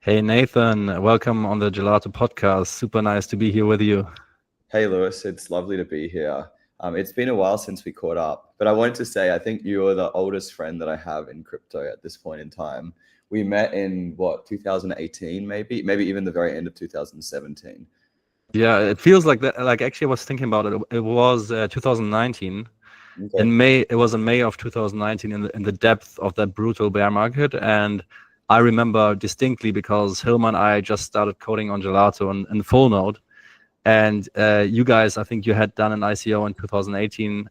Hey Nathan, welcome on the Gelato podcast. Super nice to be here with you. Hey Lewis, it's lovely to be here. It's been a while since we caught up, but I wanted to say I think you're the oldest friend that I have in crypto at this point in time. We met in what, 2018, maybe even the very end of 2017. Yeah, it feels like that. Like actually, I was thinking about it. It was 2019 Okay. in May. It was in May of 2019 in the depth of that brutal bear market, and I remember distinctly because Hilma and I just started coding on Gelato and full node. And you guys, I think you had done an ICO in 2018,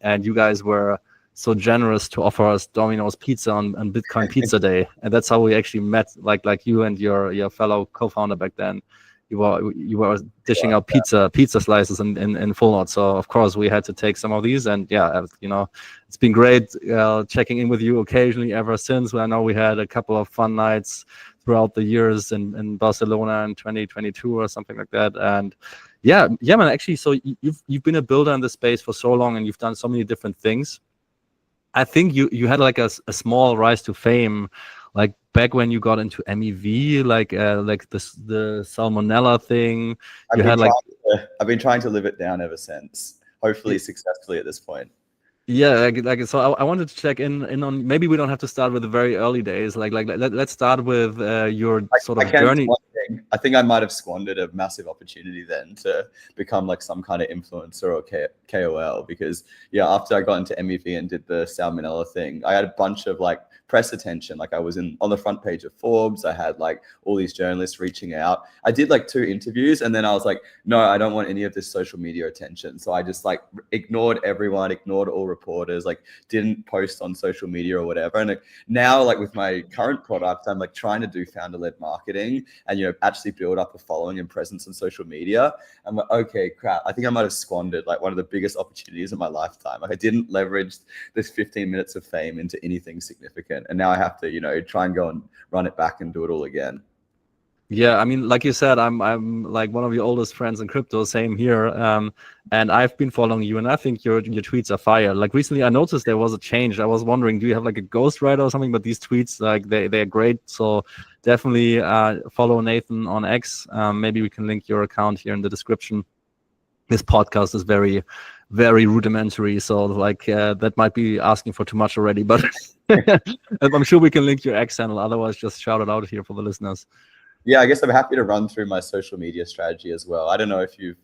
and you guys were so generous to offer us Domino's Pizza on Bitcoin Pizza Day, and that's how we actually met. Like you and your fellow co-founder back then, you were dishing out pizza slices in full node. So of course we had to take some of these, and yeah, it's been great checking in with you occasionally ever since. I know we had a couple of fun nights throughout the years in Barcelona in 2022 or something like that. And yeah, man, actually, so you've been a builder in the space for so long and you've done so many different things. I think you had like a small rise to fame, like back when you got into MEV, like the salmonella thing. I've You been had like I've been trying to live it down ever since, hopefully successfully at this point. yeah, like so. I wanted to check in on, maybe we don't have to start with the very early days. Let's start with your sort I of can say journey. one thing. I think I might have squandered a massive opportunity then to become like some kind of influencer or KOL because yeah, after I got into MEV and did the salmonella thing, I had a bunch of like press attention. Like I was on the front page of Forbes. I had like all these journalists reaching out. I did like 2 interviews and then I was like, no, I don't want any of this social media attention. So I just like ignored everyone, ignored all reporters, like didn't post on social media or whatever. And now like with my current product, I'm like trying to do founder-led marketing and actually build up a following and presence on social media. I'm like, okay, crap, I think I might have squandered like one of the biggest opportunities of my lifetime. Like I didn't leverage this 15 minutes of fame into anything significant, and now I have to try and go and run it back and do it all again. Yeah, I mean, like you said, I'm like one of your oldest friends in crypto. Same here, and I've been following you, and I think your tweets are fire. Like recently, I noticed there was a change. I was wondering, do you have like a ghostwriter or something? But these tweets, like they're great. So definitely follow Nathan on X. Maybe we can link your account here in the description. This podcast is very, very rudimentary, so like that might be asking for too much already. But I'm sure we can link your X channel. Otherwise, just shout it out here for the listeners. Yeah, I guess I'm happy to run through my social media strategy as well. I don't know if you've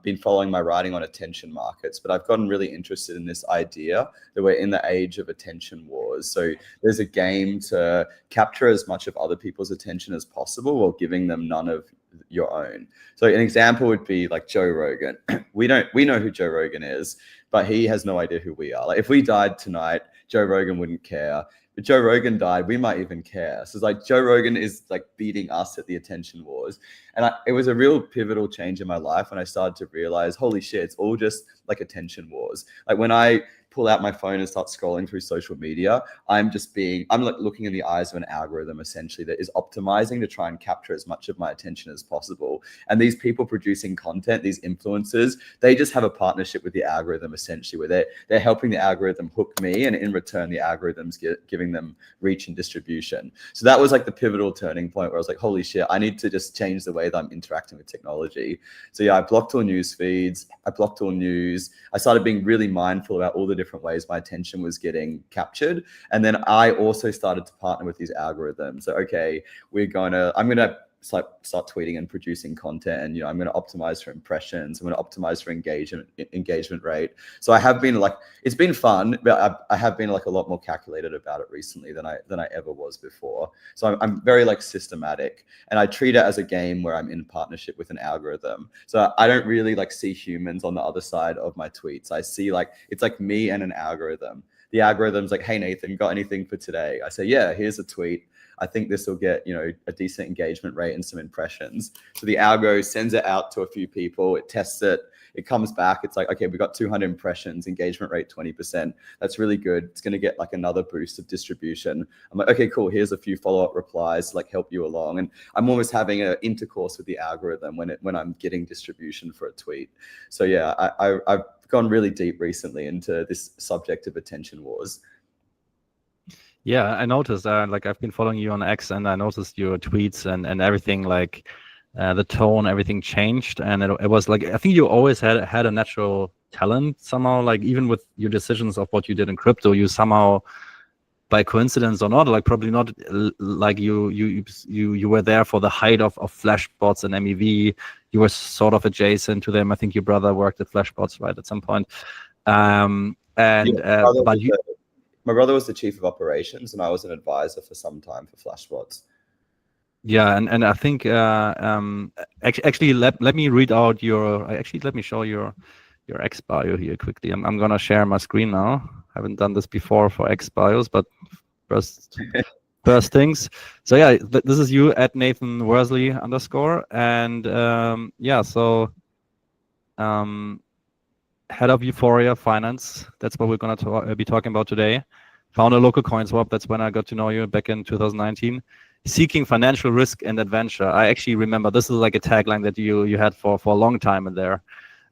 been following my writing on attention markets, but I've gotten really interested in this idea that we're in the age of attention wars. So there's a game to capture as much of other people's attention as possible while giving them none of your own. So an example would be like Joe Rogan. We know who Joe Rogan is, but he has no idea who we are. Like if we died tonight, Joe Rogan wouldn't care. If Joe Rogan died, we might even care. So it's like Joe Rogan is like beating us at the attention wars. And it was a real pivotal change in my life when I started to realize, holy shit, it's all just like attention wars. Like when I pull out my phone and start scrolling through social media, I'm like looking in the eyes of an algorithm essentially that is optimizing to try and capture as much of my attention as possible. And these people producing content, these influencers, they just have a partnership with the algorithm essentially where they're helping the algorithm hook me, and in return, the algorithm's giving them reach and distribution. So that was like the pivotal turning point where I was like, holy shit, I need to just change the way that I'm interacting with technology. So yeah, I blocked all news feeds, I blocked all news. I started being really mindful about all the different ways my attention was getting captured. And then I also started to partner with these algorithms. So, okay, I'm going to start tweeting and producing content, and I'm going to optimize for impressions. I'm going to optimize for engagement rate. So I have been like, it's been fun, but I have been like a lot more calculated about it recently than I ever was before. So I'm very like systematic, and I treat it as a game where I'm in partnership with an algorithm. So I don't really like see humans on the other side of my tweets. I see like it's like me and an algorithm. The algorithm's like, hey Nathan, got anything for today? I say, yeah, here's a tweet. I think this will get, a decent engagement rate and some impressions. So the algo sends it out to a few people, it tests it, it comes back. It's like, okay, we got 200 impressions, engagement rate 20%. That's really good. It's going to get like another boost of distribution. I'm like, okay, cool. Here's a few follow-up replies to like help you along. And I'm almost having an intercourse with the algorithm when I'm getting distribution for a tweet. So yeah, I've gone really deep recently into this subject of attention wars. Yeah, I noticed. Like I've been following you on X, and I noticed your tweets and everything. Like the tone, everything changed, and it was like I think you always had a natural talent somehow. Like even with your decisions of what you did in crypto, you somehow, by coincidence or not, like probably not, like you were there for the height of Flashbots and MEV. You were sort of adjacent to them. I think your brother worked at Flashbots, right, at some point. And but you. My brother was the chief of operations, and I was an advisor for some time for Flashbots. Yeah, and I think actually let me read out your let me show your X bio here quickly. I'm gonna share my screen now. I haven't done this before for X bios, but first things. So yeah, this is you at Nathan Worsley _ and yeah, so head of Euphoria Finance. That's what we're gonna be talking about today. Founded LocalCoinSwap. That's when I got to know you back in 2019. Seeking financial risk and adventure. I actually remember this is like a tagline that you had for a long time in there.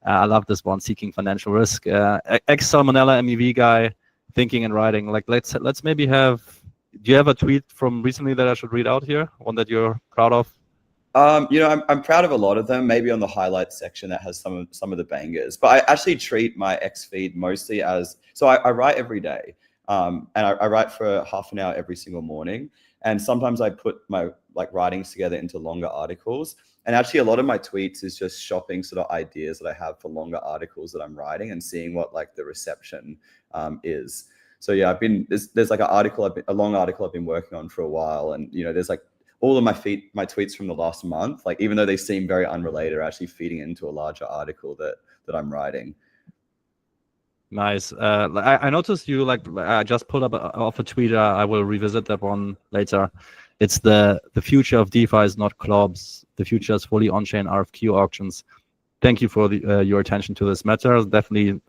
I love this one. Seeking financial risk. Ex Salmonella MEV guy, thinking and writing. Like let's maybe have. Do you have a tweet from recently that I should read out here? One that you're proud of? I'm proud of a lot of them. Maybe on the highlights section that has some of the bangers. But I actually treat my X feed mostly as I write every day, and I write for half an hour every single morning. And sometimes I put my writings together into longer articles. And actually, a lot of my tweets is just shopping sort of ideas that I have for longer articles that I'm writing and seeing what the reception is. So yeah, there's like a long article I've been working on for a while, and there's like all of my tweets from the last month, even though they seem very unrelated, are actually feeding into a larger article that I'm writing. Nice. I noticed you I just pulled up off a tweet. I will revisit that one later. It's the future of DeFi is not clubs. The future is fully on-chain RFQ auctions. Thank you for your attention to this matter. Definitely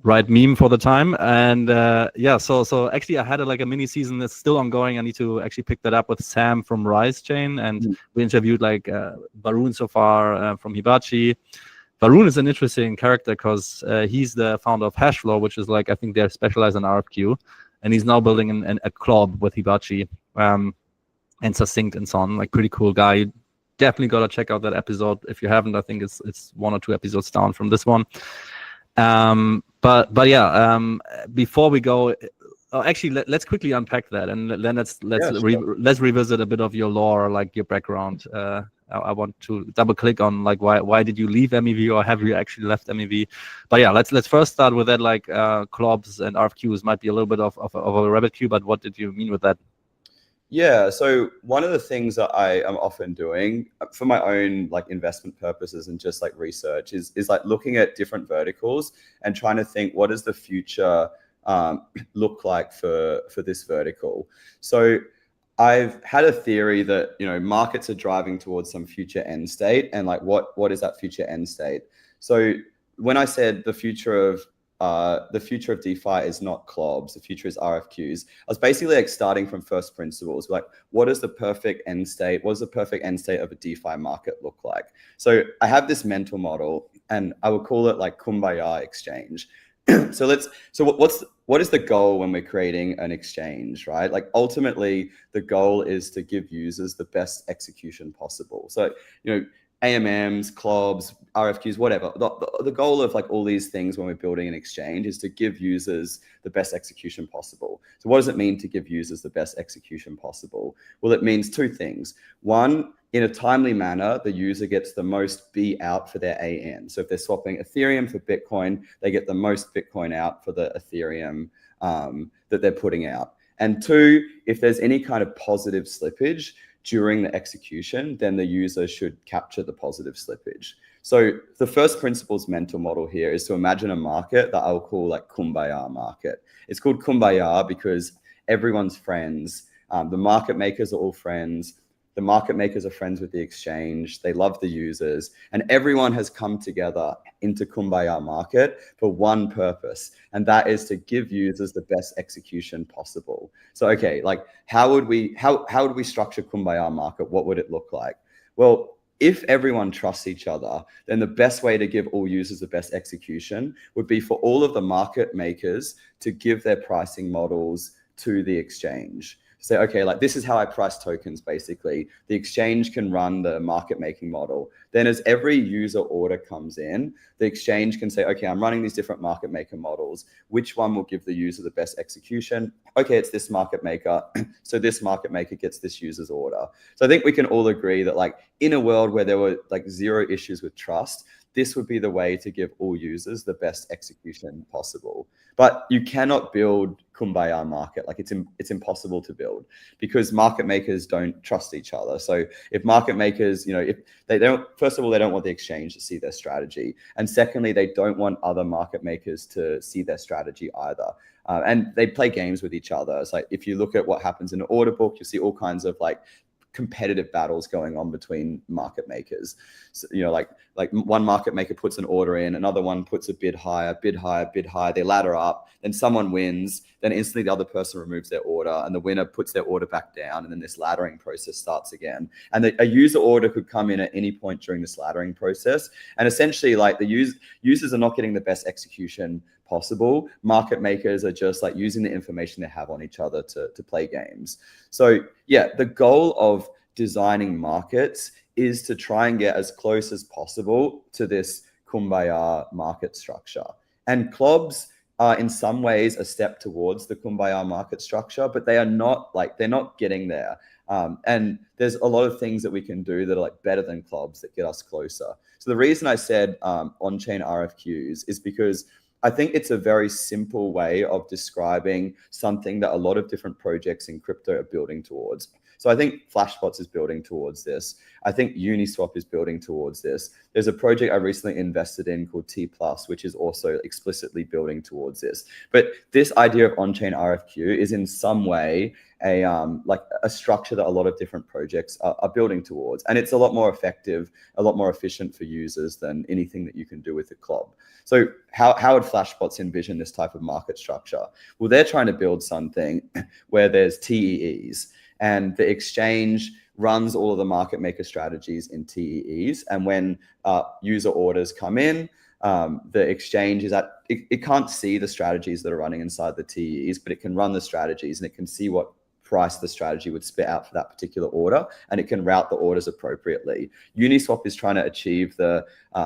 right meme for the time. And yeah, so actually I had a mini season that's still ongoing. I need to actually pick that up with Sam from Rise Chain, and we interviewed Varun so far from Hibachi. Varun is an interesting character because he's the founder of Hashflow, which is I think they're specialized in RFQ, and he's now building a club with Hibachi and Succinct and so on. Pretty cool guy. You definitely gotta check out that episode if you haven't. I think it's 1 or 2 episodes down from this one. But yeah, before we go, actually let's quickly unpack that, and then let's revisit a bit of your lore, your background. I want to double click on why did you leave MEV, or have you actually left MEV? But yeah, let's first start with that. Clubs and RFQs might be a little bit of a rabbit queue, but what did you mean with that? Yeah, so one of the things that I am often doing for my own investment purposes and just research is looking at different verticals and trying to think, what does the future look like for this vertical? So I've had a theory that markets are driving towards some future end state, and what is that future end state? So when I said the future of DeFi is not clubs, the future is RFQs, I was basically starting from first principles, what is the perfect end state? What does the perfect end state of a DeFi market look like? So I have this mental model, and I would call it Kumbaya exchange. So what is the goal when we're creating an exchange, right? Ultimately, the goal is to give users the best execution possible. So AMMs, clubs, RFQs, whatever. The goal of all these things when we're building an exchange is to give users the best execution possible. So what does it mean to give users the best execution possible? Well, it means 2 things. One, in a timely manner, the user gets the most B out for their AN. So if they're swapping Ethereum for Bitcoin, they get the most Bitcoin out for the Ethereum that they're putting out. And 2, if there's any kind of positive slippage during the execution, then the user should capture the positive slippage. So the first principles mental model here is to imagine a market that I'll call Kumbaya market. It's called Kumbaya because everyone's friends. The market makers are all friends. The market makers are friends with the exchange. They love the users, and everyone has come together into Kumbaya market for one purpose, and that is to give users the best execution possible. So, okay, how would we structure Kumbaya market? What would it look like? Well, if everyone trusts each other, then the best way to give all users the best execution would be for all of the market makers to give their pricing models to the exchange. Say, okay, like this is how I price tokens, basically. The exchange can run the market making model. Then as every user order comes in, the exchange can say, okay, I'm running these different market maker models. Which one will give the user the best execution? Okay, it's this market maker. So this market maker gets this user's order. So I think we can all agree that like in a world where there were like zero issues with trust, this would be the way to give all users the best execution possible. But you cannot build Kumbaya market. Like it's impossible to build because market makers don't trust each other. So if market makers, you know, if they don't, first of all, they don't want the exchange to see their strategy. And secondly, they don't want other market makers to see their strategy either. And they play games with each other. It's like, if you look at what happens in an order book, you see all kinds of like competitive battles going on between market makers. So, you know, like one market maker puts an order in, another one puts a bid higher, they ladder up, then someone wins, then instantly the other person removes their order and the winner puts their order back down, and then this laddering process starts again. And a user order could come in at any point during this laddering process. And essentially like the users are not getting the best execution possible. Market makers are just like using the information they have on each other to play games. So yeah, the goal of designing markets is to try and get as close as possible to this Kumbaya market structure. And clubs are in some ways a step towards the Kumbaya market structure, but they are not like, they're not getting there. And there's a lot of things that we can do that are like better than clubs that get us closer. So the reason I said on-chain RFQs is because I think it's a very simple way of describing something that a lot of different projects in crypto are building towards. So I think Flashbots is building towards this. I think Uniswap is building towards this. There's a project I recently invested in called T+, which is also explicitly building towards this. But this idea of on-chain RFQ is in some way like a structure that a lot of different projects are building towards. And it's a lot more effective, a lot more efficient for users than anything that you can do with the club. So how would Flashbots envision this type of market structure? Well, they're trying to build something where there's TEEs, and the exchange runs all of the market maker strategies in TEEs. And when user orders come in, the exchange is it can't see the strategies that are running inside the TEEs, but it can run the strategies and it can see what price the strategy would spit out for that particular order, and it can route the orders appropriately. Uniswap is trying to achieve the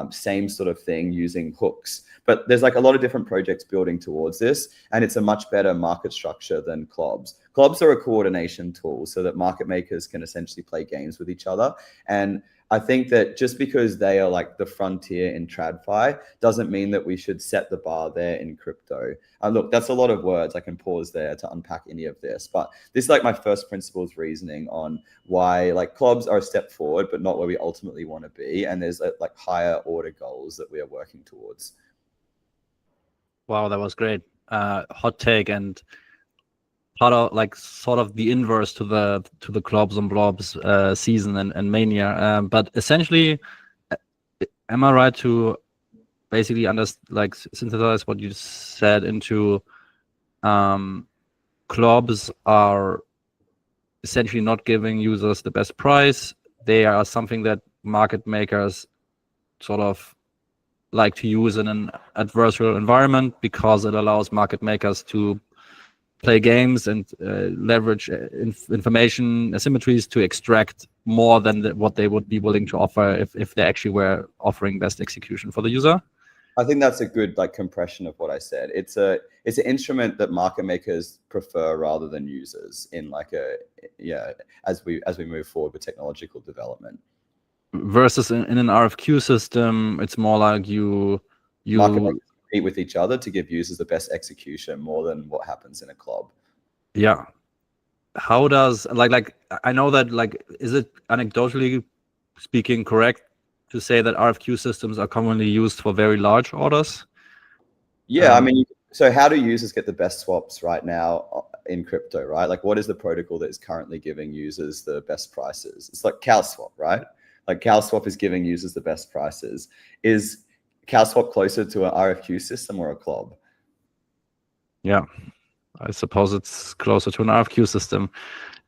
same sort of thing using hooks, but there's like a lot of different projects building towards this, and it's a much better market structure than clubs. Clubs are a coordination tool so that market makers can essentially play games with each other. And I think that just because they are like the frontier in TradFi doesn't mean that we should set the bar there in crypto. Look, that's a lot of words. I can pause there to unpack any of this, but this is like my first principles reasoning on why like clubs are a step forward, but not where we ultimately want to be. And there's like higher order goals that we are working towards. Wow, that was great. Hot take, and part of like sort of the inverse to the clubs and blobs season and mania. But essentially, am I right to basically like synthesize what you said into clubs are essentially not giving users the best price? They are something that market makers sort of like to use in an adversarial environment because it allows market makers to play games and leverage information asymmetries to extract more than what they would be willing to offer if they actually were offering best execution for the user. I think that's a good like compression of what I said. It's an instrument that market makers prefer rather than users in like as we move forward with technological development. Versus in an RFQ system, it's more like you market makers compete with each other to give users the best execution more than what happens in a club. Yeah. How does like I know that like, is it anecdotally speaking correct to say that RFQ systems are commonly used for very large orders? Yeah, I mean, so how do users get the best swaps right now in crypto, right? Like what is the protocol that is currently giving users the best prices? It's like CowSwap, right? Like CowSwap is giving users the best prices. Is CowSwap closer to an RFQ system or a club? Yeah, I suppose it's closer to an RFQ system,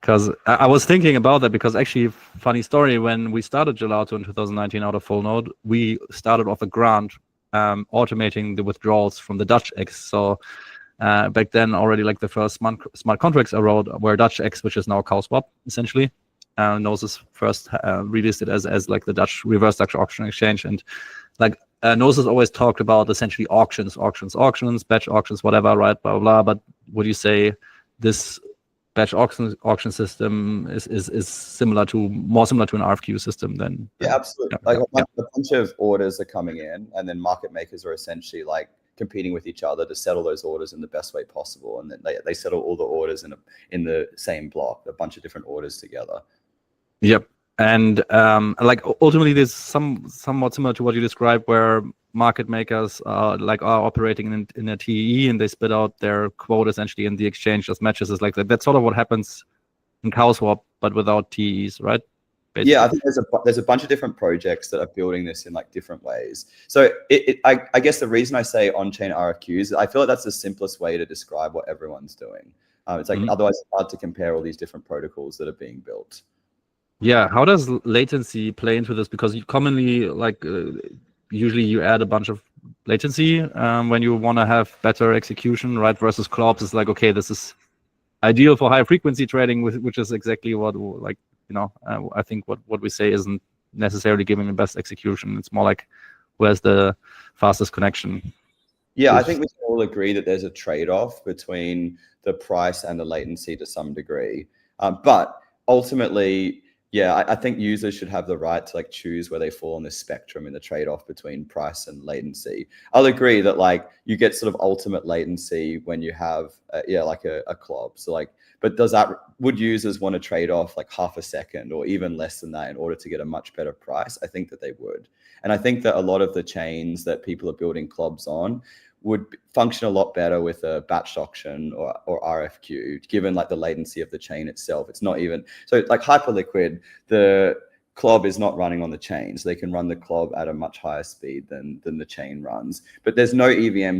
because I was thinking about that, because actually, funny story, when we started Gelato in 2019 out of full node, we started off a grant automating the withdrawals from the Dutch X. So back then already like the first smart contracts I wrote were Dutch X, which is now CowSwap essentially. Gnosis first released it as like the reverse Dutch auction exchange, and like Gnosis always talked about essentially auctions, batch auctions, whatever, right? Blah blah. But would you say this batch auction system is more similar to an RFQ system than? Yeah, absolutely. A bunch of orders are coming in, and then market makers are essentially like competing with each other to settle those orders in the best way possible, and then they settle all the orders in the same block, a bunch of different orders together. Yep. And like ultimately, this somewhat similar to what you described, where market makers are operating in a TEE, and they spit out their quote essentially, and the exchange just matches. Is like that. That's sort of what happens in CowSwap, but without TEEs, right? Basically. Yeah, I think there's a bunch of different projects that are building this in like different ways. So I guess the reason I say on-chain RFQs, I feel like that's the simplest way to describe what everyone's doing. It's like otherwise it's hard to compare all these different protocols that are being built. Yeah, how does latency play into this? Because you commonly usually you add a bunch of latency when you want to have better execution, right? Versus clubs is like, okay, this is ideal for high frequency trading, which is exactly what I think what we say isn't necessarily giving the best execution. It's more like where's the fastest connection. Yeah, I think we can all agree that there's a trade-off between the price and the latency to some degree, but ultimately, yeah, I think users should have the right to like choose where they fall on this spectrum in the trade-off between price and latency. I'll agree that like you get sort of ultimate latency when you have like a club. So like, but would users want to trade off like half a second or even less than that in order to get a much better price? I think that they would. And I think that a lot of the chains that people are building clubs on would function a lot better with a batch auction or RFQ, given like the latency of the chain itself. It's not even, so like Hyperliquid, the club is not running on the chain, so they can run the club at a much higher speed than the chain runs. But there's no EVM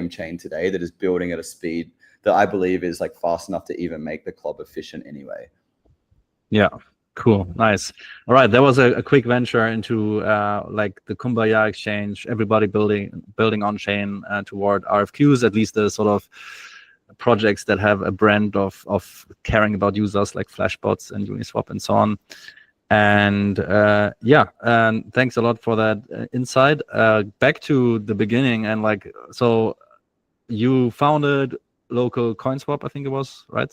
chain today that is building at a speed that I believe is like fast enough to even make the club efficient anyway. Yeah. Cool. Nice. All right. There was a quick venture into like the Kumbaya exchange, everybody building on chain toward RFQs, at least the sort of projects that have a brand of caring about users like Flashbots and Uniswap and so on. And and thanks a lot for that insight. Back to the beginning, and like, so you founded LocalCoinSwap, I think it was, right?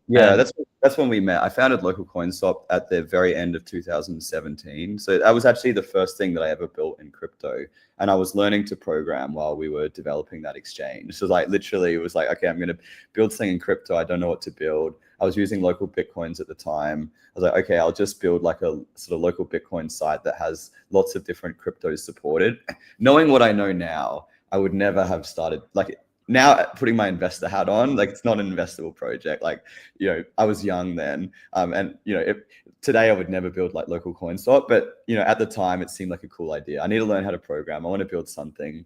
Yeah, that's when we met. I founded LocalCoinSwap at the very end of 2017. So that was actually the first thing that I ever built in crypto. And I was learning to program while we were developing that exchange. So like literally it was like, okay, I'm going to build something in crypto. I don't know what to build. I was using local Bitcoins at the time. I was like, okay, I'll just build like a sort of local Bitcoin site that has lots of different cryptos supported. Knowing what I know now, I would never have started like now putting my investor hat on, like it's not an investable project. Like, I was young then. And, today I would never build like LocalCoinSwap, but, at the time it seemed like a cool idea. I need to learn how to program. I want to build something.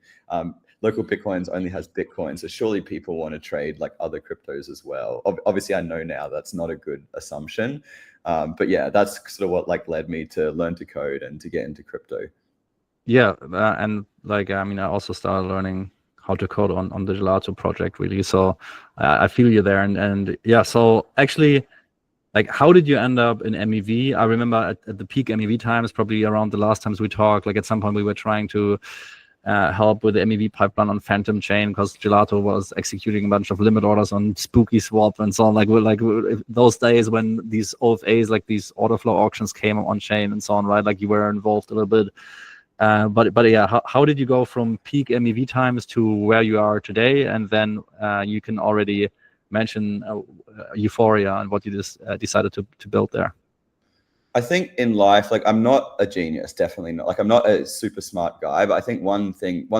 Local Bitcoins only has Bitcoin. So surely people want to trade like other cryptos as well. Obviously I know now that's not a good assumption. But yeah, that's sort of what like led me to learn to code and to get into crypto. Yeah. And like, I also started learning how to code on the Gelato project, really. So I feel you there. And yeah, so actually, like, how did you end up in MEV? I remember at the peak MEV times, probably around the last times we talked, like at some point we were trying to help with the MEV pipeline on Phantom Chain because Gelato was executing a bunch of limit orders on Spooky Swap and so on. Like those days when these OFAs, like these order flow auctions came on chain and so on, right? Like you were involved a little bit. But yeah, how did you go from peak MEV times to where you are today? And then you can already mention Euphoria and what you just decided to build there. I think in life, like I'm not a genius, definitely not. Like I'm not a super smart guy, but I think one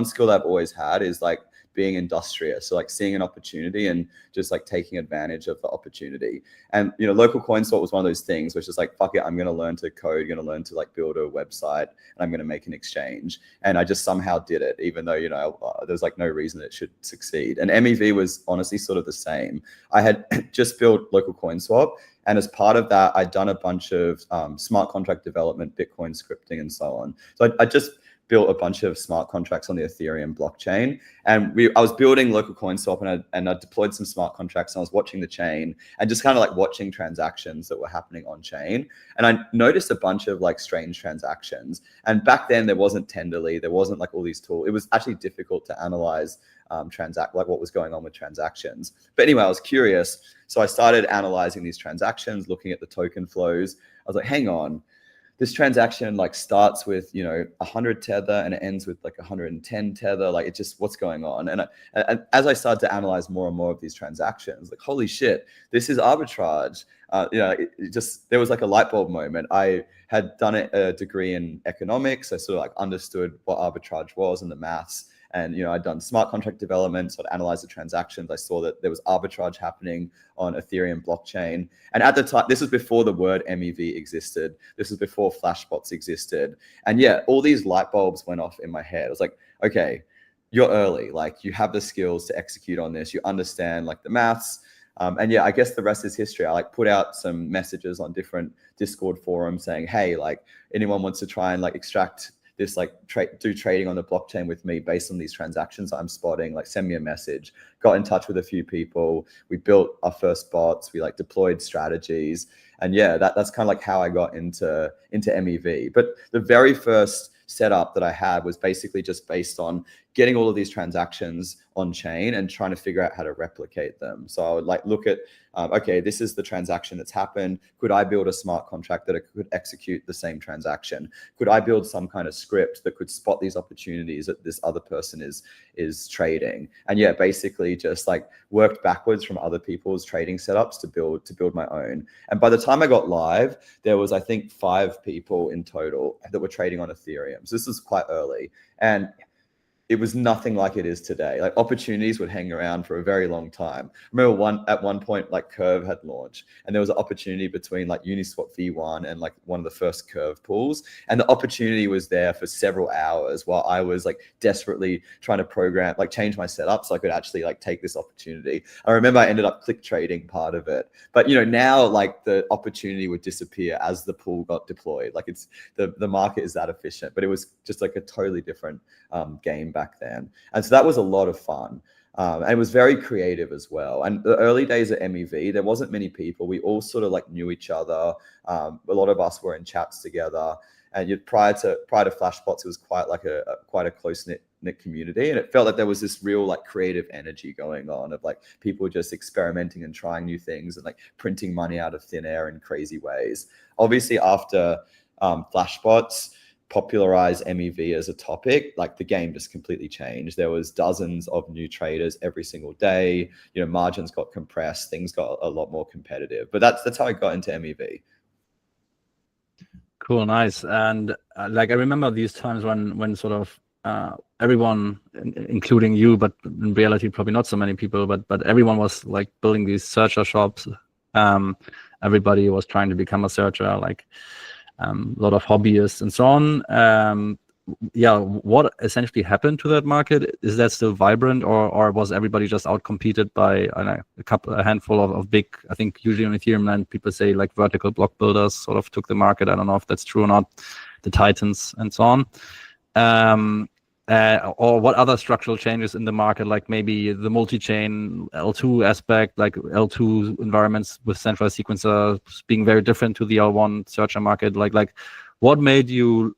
skill I've always had is like being industrious. So like seeing an opportunity and just like taking advantage of the opportunity. And, LocalCoinSwap was one of those things which is like, fuck it, I'm going to learn to code, going to learn to like build a website and I'm going to make an exchange. And I just somehow did it, even though, there's like no reason it should succeed. And MEV was honestly sort of the same. I had just built LocalCoinSwap. And as part of that, I'd done a bunch of smart contract development, Bitcoin scripting, and so on. So I just built a bunch of smart contracts on the Ethereum blockchain. And I was building LocalCoinSwap, and I deployed some smart contracts, and I was watching the chain and just kind of like watching transactions that were happening on chain. And I noticed a bunch of like strange transactions. And back then there wasn't Tenderly, there wasn't like all these tools. It was actually difficult to analyze like what was going on with transactions. But anyway, I was curious. So I started analyzing these transactions, looking at the token flows. I was like, hang on, this transaction like starts with, 100 tether and it ends with like 110 tether. Like, it just, what's going on? And as I started to analyze more and more of these transactions, like, holy shit, this is arbitrage. There was like a light bulb moment. I had done a degree in economics. I sort of like understood what arbitrage was and the maths. And, I'd done smart contract development, so I'd analyzed the transactions. I saw that there was arbitrage happening on Ethereum blockchain. And at the time, this was before the word MEV existed. This was before Flashbots existed. And yeah, all these light bulbs went off in my head. I was like, okay, you're early. Like, you have the skills to execute on this. You understand like the maths. And yeah, I guess the rest is history. I like put out some messages on different Discord forums saying, hey, like, anyone wants to try and like extract this, like do trading on the blockchain with me based on these transactions I'm spotting, like send me a message. Got in touch with a few people. We built our first bots. We like deployed strategies. And yeah, that's kind of like how I got into MEV. But the very first setup that I had was basically just based on getting all of these transactions on chain and trying to figure out how to replicate them. So I would like look at, okay, this is the transaction that's happened. Could I build a smart contract that could execute the same transaction? Could I build some kind of script that could spot these opportunities that this other person is trading? And yeah, basically just like worked backwards from other people's trading setups to build my own. And by the time I got live, there was, I think, 5 people in total that were trading on Ethereum. So this was quite early. And it was nothing like it is today. Like, opportunities would hang around for a very long time. I remember at one point, like Curve had launched, and there was an opportunity between like Uniswap V1 and like one of the first Curve pools. And the opportunity was there for several hours while I was like desperately trying to change my setup so I could actually like take this opportunity. I remember I ended up click trading part of it. But now like the opportunity would disappear as the pool got deployed. Like, it's the market is that efficient, but it was just like a totally different game back then. And so that was a lot of fun. And it was very creative as well. And the early days at MEV, there wasn't many people. We all sort of like knew each other. A lot of us were in chats together. And prior to Flashbots, it was quite a close-knit community. And it felt like there was this real like creative energy going on of like people just experimenting and trying new things and like printing money out of thin air in crazy ways. Obviously, after Flashbots popularized MEV as a topic, like the game just completely changed. There was dozens of new traders every single day. Margins got compressed, things got a lot more competitive. But that's how I got into MEV. Cool, nice. And like I remember these times when sort of everyone, including you, but in reality probably not so many people, but everyone was like building these searcher shops. Everybody was trying to become a searcher, like a lot of hobbyists and so on. What essentially happened to that market? Is that still vibrant, or was everybody just outcompeted by a handful of big, I think usually on Ethereum land, people say like vertical block builders sort of took the market. I don't know if that's true or not, the Titans and so on. Or what other structural changes in the market, like maybe the multi-chain L2 aspect, like L2 environments with centralized sequencers being very different to the L1 searcher market. Like what made you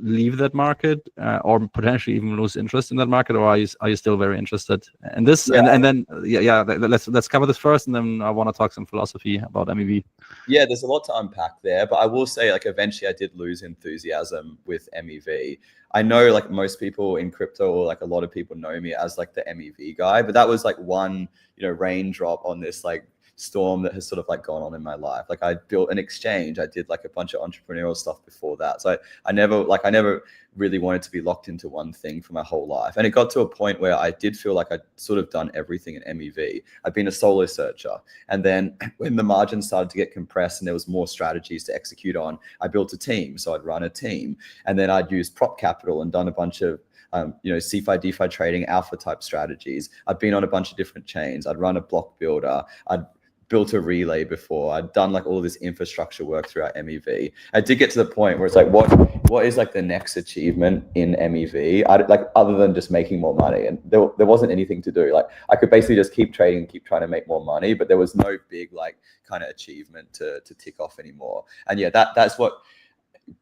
leave that market, or potentially even lose interest in that market, or are you still very interested in this? Yeah. And then let's cover this first, and then I want to talk some philosophy about MEV. Yeah, there's a lot to unpack there, but I will say like eventually I did lose enthusiasm with MEV. I know like most people in crypto, or like a lot of people know me as like the MEV guy, but that was like one raindrop on this like storm that has sort of like gone on in my life. Like, I built an exchange. I did like a bunch of entrepreneurial stuff before that. So I never really wanted to be locked into one thing for my whole life. And it got to a point where I did feel like I'd sort of done everything in MEV. I'd been a solo searcher. And then when the margins started to get compressed and there was more strategies to execute on, I built a team. So I'd run a team, and then I'd use prop capital and done a bunch of CeFi, DeFi trading, alpha type strategies. I'd been on a bunch of different chains. I'd run a block builder. I'd built a relay before. I'd done like all this infrastructure work throughout MEV. I did get to the point where it's like, what is like the next achievement in MEV? Like other than just making more money, and there wasn't anything to do. Like I could basically just keep trading and keep trying to make more money, but there was no big like kind of achievement to tick off anymore. And yeah, that's what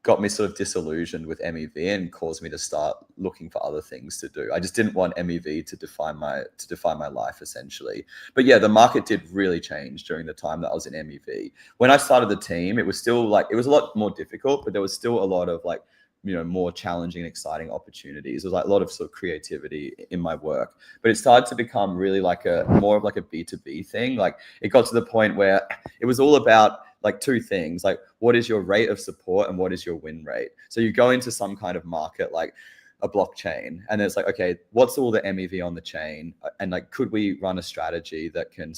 got me sort of disillusioned with MEV and caused me to start looking for other things to do. I just didn't want MEV to define my life essentially. But yeah, the market did really change during the time that I was in MEV. When I started the team, it was still like, it was a lot more difficult, but there was still a lot of like, more challenging and exciting opportunities. There was like a lot of sort of creativity in my work, but it started to become really like more of like a B2B thing. Like it got to the point where it was all about like two things, like what is your rate of support and what is your win rate? So you go into some kind of market like a blockchain, and it's like, okay, what's all the MEV on the chain, and like could we run a strategy that can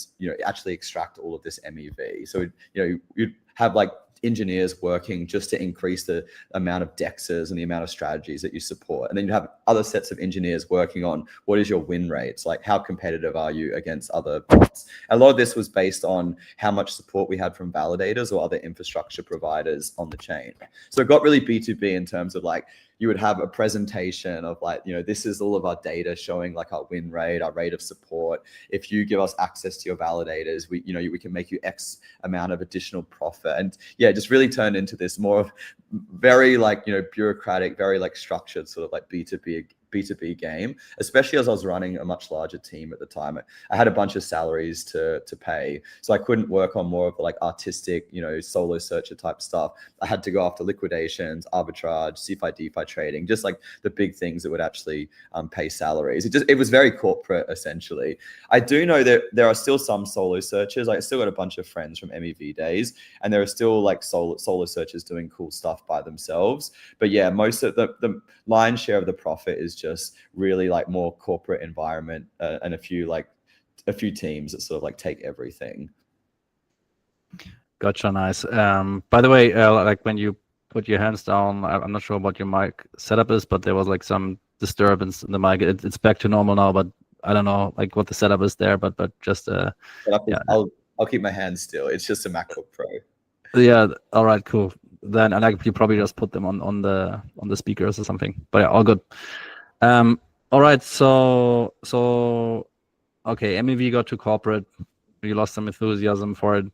actually extract all of this MEV? So you'd have like engineers working just to increase the amount of dexes and the amount of strategies that you support, and then you have other sets of engineers working on what is your win rates, like how competitive are you against other bots. A lot of this was based on how much support we had from validators or other infrastructure providers on the chain. So it got really B2B in terms of like, you would have a presentation of like, this is all of our data showing like our win rate, our rate of support. If you give us access to your validators, we can make you X amount of additional profit. And yeah, it just really turned into this more of very like, bureaucratic, very like structured sort of like B2B game, especially as I was running a much larger team at the time. I had a bunch of salaries to pay, so I couldn't work on more of the like artistic, solo searcher type stuff. I had to go after liquidations, arbitrage, CeFi, DeFi trading, just like the big things that would actually pay salaries. It was very corporate essentially. I do know that there are still some solo searchers. I still got a bunch of friends from MEV days, and there are still like solo searchers doing cool stuff by themselves. But yeah, most of the lion's share of the profit is just really like more corporate environment, and a few teams that sort of like take everything. Gotcha, nice. By the way, like when you put your hands down, I'm not sure what your mic setup is, but there was like some disturbance in the mic. It's back to normal now, but I don't know like what the setup is there, but just yeah. I'll keep my hands still. It's just a MacBook Pro. Yeah, all right, cool. Then and like you probably just put them on the speakers or something. But yeah, all good. All right, so okay, MEV got too corporate. You lost some enthusiasm for it.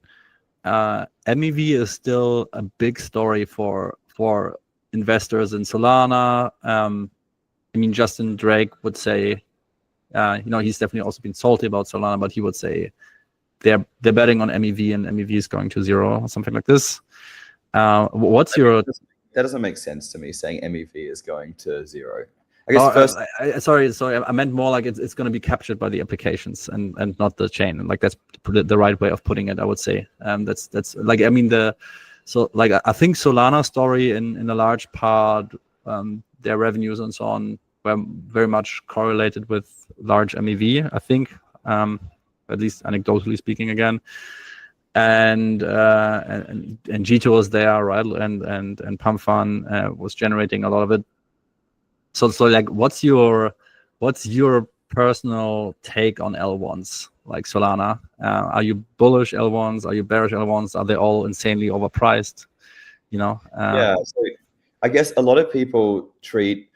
MEV is still a big story for investors in Solana. I mean, Justin Drake would say, he's definitely also been salty about Solana, but he would say they're betting on MEV, and MEV is going to zero or something like this. What's your? That doesn't make sense to me, saying MEV is going to zero. I guess sorry, I meant more like it's going to be captured by the applications and not the chain. And like that's the right way of putting it, I would say. That's like, I mean, I think Solana story in a large part, their revenues and so on were very much correlated with large MEV, I think, at least anecdotally speaking again. And Gito was there, right? And Pumpfun was generating a lot of it. So like, what's your personal take on L1s like Solana? Are you bullish L1s? Are you bearish L1s? Are they all insanely overpriced? Yeah, so I guess a lot of people treat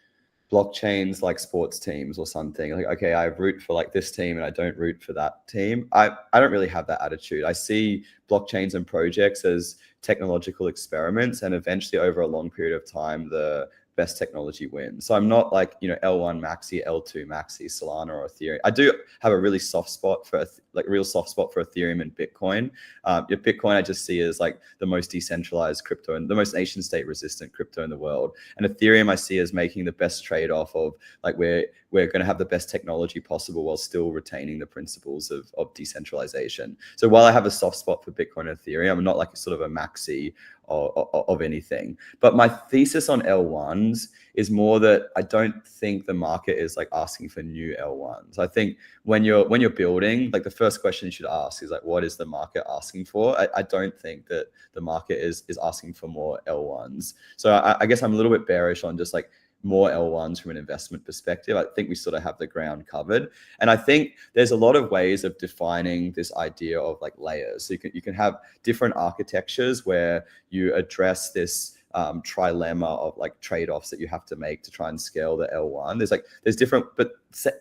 blockchains like sports teams or something. Like, okay, I root for like this team and I don't root for that team. I don't really have that attitude. I see blockchains and projects as technological experiments, and eventually over a long period of time, the best technology wins. So I'm not like, L1 maxi, L2 maxi, Solana or Ethereum. I do have a really soft spot for real soft spot for Ethereum and Bitcoin. Bitcoin I just see as like the most decentralized crypto and the most nation state resistant crypto in the world. And Ethereum I see as making the best trade-off of like we're going to have the best technology possible while still retaining the principles of decentralization. So while I have a soft spot for Bitcoin and Ethereum, I'm not like sort of a maxi of anything. But my thesis on L1s is more that I don't think the market is like asking for new L1s. I think when you're building, like the first question you should ask is like, what is the market asking for? I don't think that the market is asking for more L1s. So I guess I'm a little bit bearish on just like more L1s from an investment perspective. I think we sort of have the ground covered. And I think there's a lot of ways of defining this idea of like layers. So you can have different architectures where you address this trilemma of like trade-offs that you have to make to try and scale the L1. There's different, but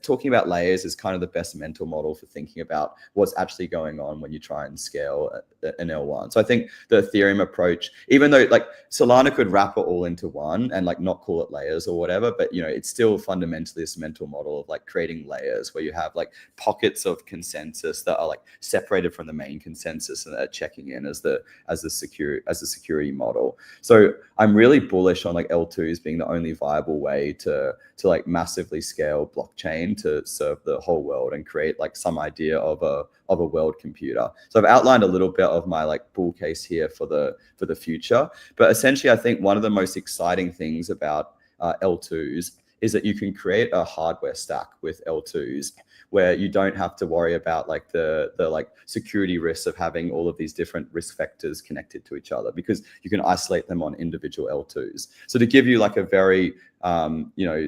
talking about layers is kind of the best mental model for thinking about what's actually going on when you try and scale an L1. So I think the Ethereum approach, even though like Solana could wrap it all into one and like not call it layers or whatever, but you know, it's still fundamentally this mental model of like creating layers where you have like pockets of consensus that are like separated from the main consensus and are checking in as the security model. So I'm really bullish on like L2s being the only viable way to like massively scale blockchain to serve the whole world and create like some idea of a world computer. So I've outlined a little bit of my like bull case here for the future, but essentially I think one of the most exciting things about L2s is that you can create a hardware stack with L2s where you don't have to worry about like the like security risks of having all of these different risk factors connected to each other, because you can isolate them on individual L2s. So to give you like a very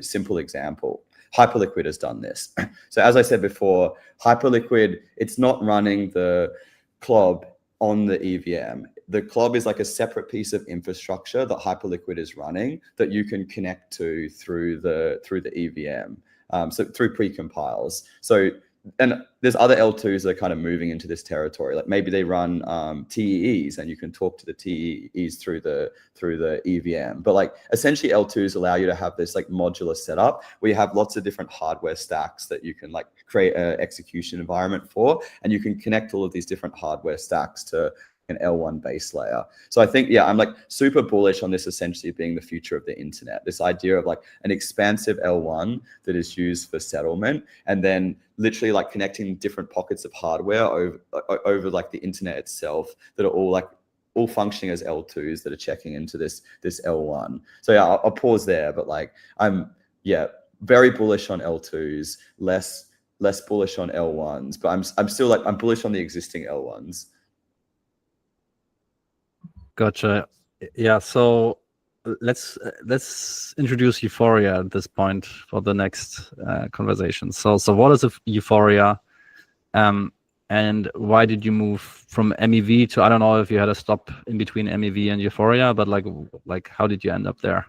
simple example, Hyperliquid has done this. So as I said before, Hyperliquid, it's not running the CLOB on the EVM. The CLOB is like a separate piece of infrastructure that Hyperliquid is running that you can connect to through the EVM. So through pre-compiles. So, and there's other L2s that are kind of moving into this territory. Like maybe they run TEEs and you can talk to the TEEs through the EVM. But like essentially L2s allow you to have this like modular setup where you have lots of different hardware stacks that you can like create an execution environment for, and you can connect all of these different hardware stacks to an L1 base layer. So I think, yeah, I'm like super bullish on this essentially being the future of the internet. This idea of like an expansive L1 that is used for settlement, and then literally like connecting different pockets of hardware over like the internet itself that are all functioning as L2s that are checking into this L1. So yeah, I'll pause there, but like I'm very bullish on L2s, less bullish on L1s, but I'm still like I'm bullish on the existing L1s. Gotcha. Yeah, so let's introduce Euphoria at this point for the next conversation. So what is Euphoria, and why did you move from MEV to, I don't know if you had a stop in between MEV and Euphoria, but like how did you end up there?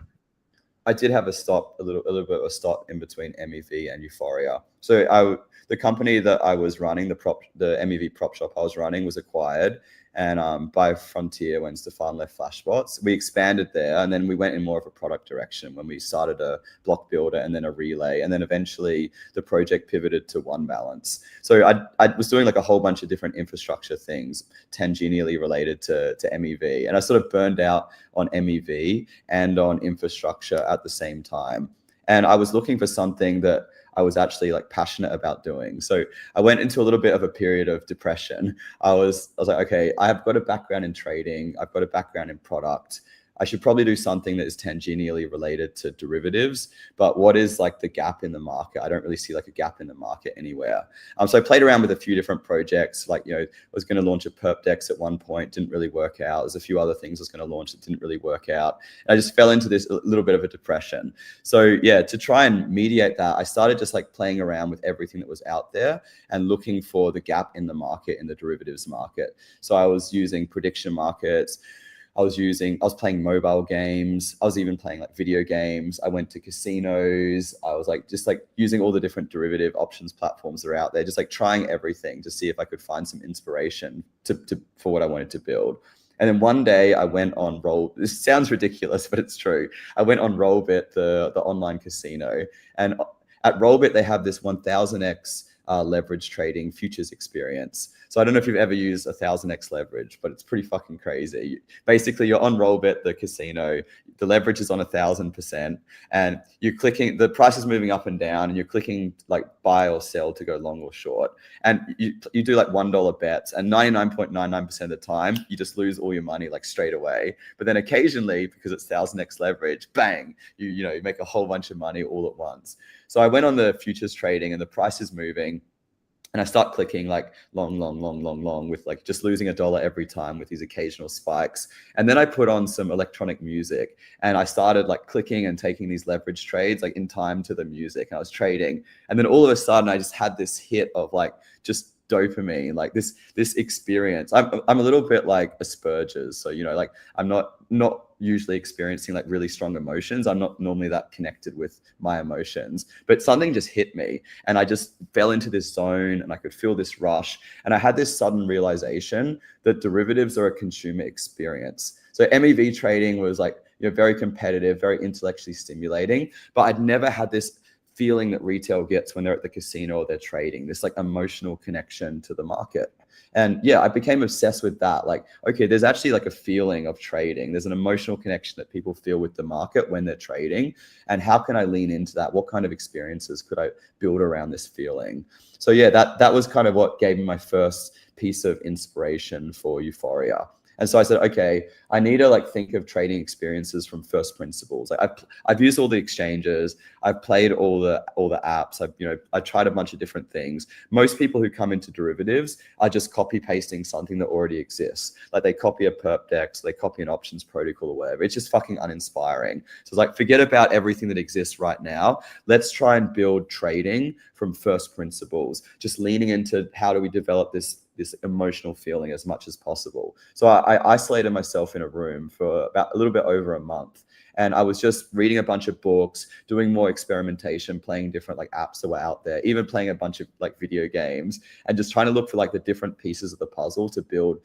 I did have a little bit of a stop in between MEV and Euphoria. So the company that I was running, the MEV prop shop I was running, was acquired, and by Frontier when Stefan left Flashbots. We expanded there, and then we went in more of a product direction when we started a block builder and then a relay, and then eventually the project pivoted to One Balance. So I was doing like a whole bunch of different infrastructure things tangentially related to MEV, and I sort of burned out on MEV and on infrastructure at the same time. And I was looking for something that I was actually like passionate about doing. So I went into a little bit of a period of depression. I was like, okay, I've got a background in trading. I've got a background in product. I should probably do something that is tangentially related to derivatives, but what is like the gap in the market? I don't really see like a gap in the market anywhere. So I played around with a few different projects. Like, I was going to launch a perp dex at one point, didn't really work out. There's a few other things I was going to launch that didn't really work out. And I just fell into this little bit of a depression. So yeah, to try and mediate that, I started just like playing around with everything that was out there and looking for the gap in the market, in the derivatives market. So I was using prediction markets. I was playing mobile games. I was even playing like video games. I went to casinos. I was like, just like using all the different derivative options platforms that are out there, just like trying everything to see if I could find some inspiration for what I wanted to build. And then one day I went on this sounds ridiculous, but it's true. I went on Rollbit, the online casino. And at Rollbit, they have this 1000x leverage trading futures experience. So I don't know if you've ever used 1000x leverage, but it's pretty fucking crazy. Basically, you're on Rollbit, the casino, the leverage is on 1000%, and you're clicking, the price is moving up and down, and you're clicking like buy or sell to go long or short. And you do like $1 bets, and 99.99% of the time, you just lose all your money like straight away. But then occasionally, because it's 1000x leverage, bang, you make a whole bunch of money all at once. So I went on the futures trading, and the price is moving. And I start clicking like long with like just losing $1 every time with these occasional spikes. And then I put on some electronic music and I started like clicking and taking these leverage trades like in time to the music. And I was trading. And then all of a sudden I just had this hit of like just dopamine, like this experience. I'm a little bit like Asperger's. So, you know, like I'm not usually experiencing like really strong emotions. I'm not normally that connected with my emotions, but something just hit me and I just fell into this zone and I could feel this rush. And I had this sudden realization that derivatives are a consumer experience. So MEV trading was like, you know, very competitive, very intellectually stimulating, but I'd never had this feeling that retail gets when they're at the casino or they're trading, this like emotional connection to the market. And yeah, I became obsessed with that. Like, okay, there's actually like a feeling of trading. There's an emotional connection that people feel with the market when they're trading. And how can I lean into that? What kind of experiences could I build around this feeling? So yeah, that was kind of what gave me my first piece of inspiration for Euphoria. And so I said, okay, I need to like think of trading experiences from first principles. Like I've used all the exchanges, I've played all the apps, I've tried a bunch of different things. Most people who come into derivatives are just copy pasting something that already exists. Like they copy a perp dex, they copy an options protocol or whatever. It's just fucking uninspiring. So it's like, forget about everything that exists right now. Let's try and build trading from first principles, just leaning into how do we develop this emotional feeling as much as possible. So I isolated myself in a room for about a little bit over a month. And I was just reading a bunch of books, doing more experimentation, playing different like apps that were out there, even playing a bunch of like video games, and just trying to look for like the different pieces of the puzzle to build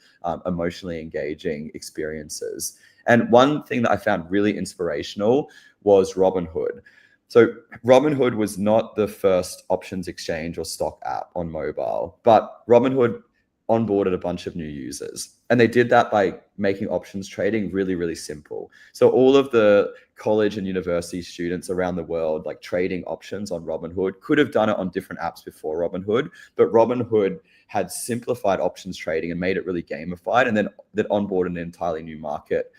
emotionally engaging experiences. And one thing that I found really inspirational was Robinhood. So Robinhood was not the first options exchange or stock app on mobile, but Robinhood onboarded a bunch of new users. And they did that by making options trading really, really simple. So all of the college and university students around the world, like trading options on Robinhood, could have done it on different apps before Robinhood, but Robinhood had simplified options trading and made it really gamified, and then that onboarded an entirely new market,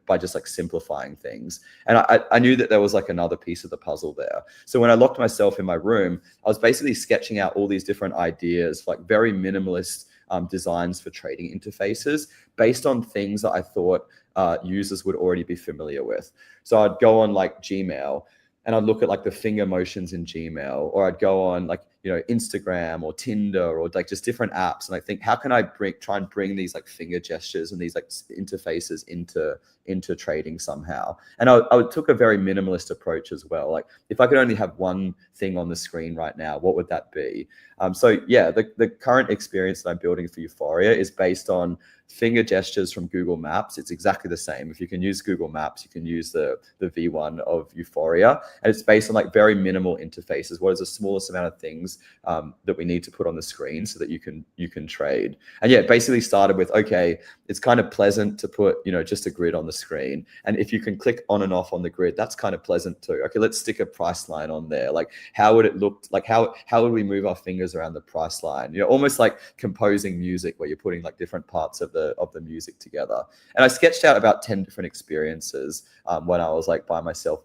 by just like simplifying things. And I knew that there was like another piece of the puzzle there. So when I locked myself in my room, I was basically sketching out all these different ideas, like very minimalist designs for trading interfaces based on things that I thought users would already be familiar with. So I'd go on like Gmail and I'd look at like the finger motions in Gmail, or I'd go on like, Instagram or Tinder or like just different apps. And I think, how can I try and bring these like finger gestures and these like interfaces into trading somehow? And I took a very minimalist approach as well. Like if I could only have one thing on the screen right now, what would that be? So yeah, the current experience that I'm building for Euphoria is based on finger gestures from Google Maps. It's exactly the same. If you can use Google Maps, you can use the V1 of Euphoria. And it's based on like very minimal interfaces. What is the smallest amount of things that we need to put on the screen so that you can trade? And yeah, it basically started with, okay, it's kind of pleasant to put, just a grid on the screen. And if you can click on and off on the grid, that's kind of pleasant too. Okay, let's stick a price line on there. Like how would it look? Like how would we move our fingers around the price line? Almost like composing music where you're putting like different parts of the music together. And I sketched out about 10 different experiences when I was like by myself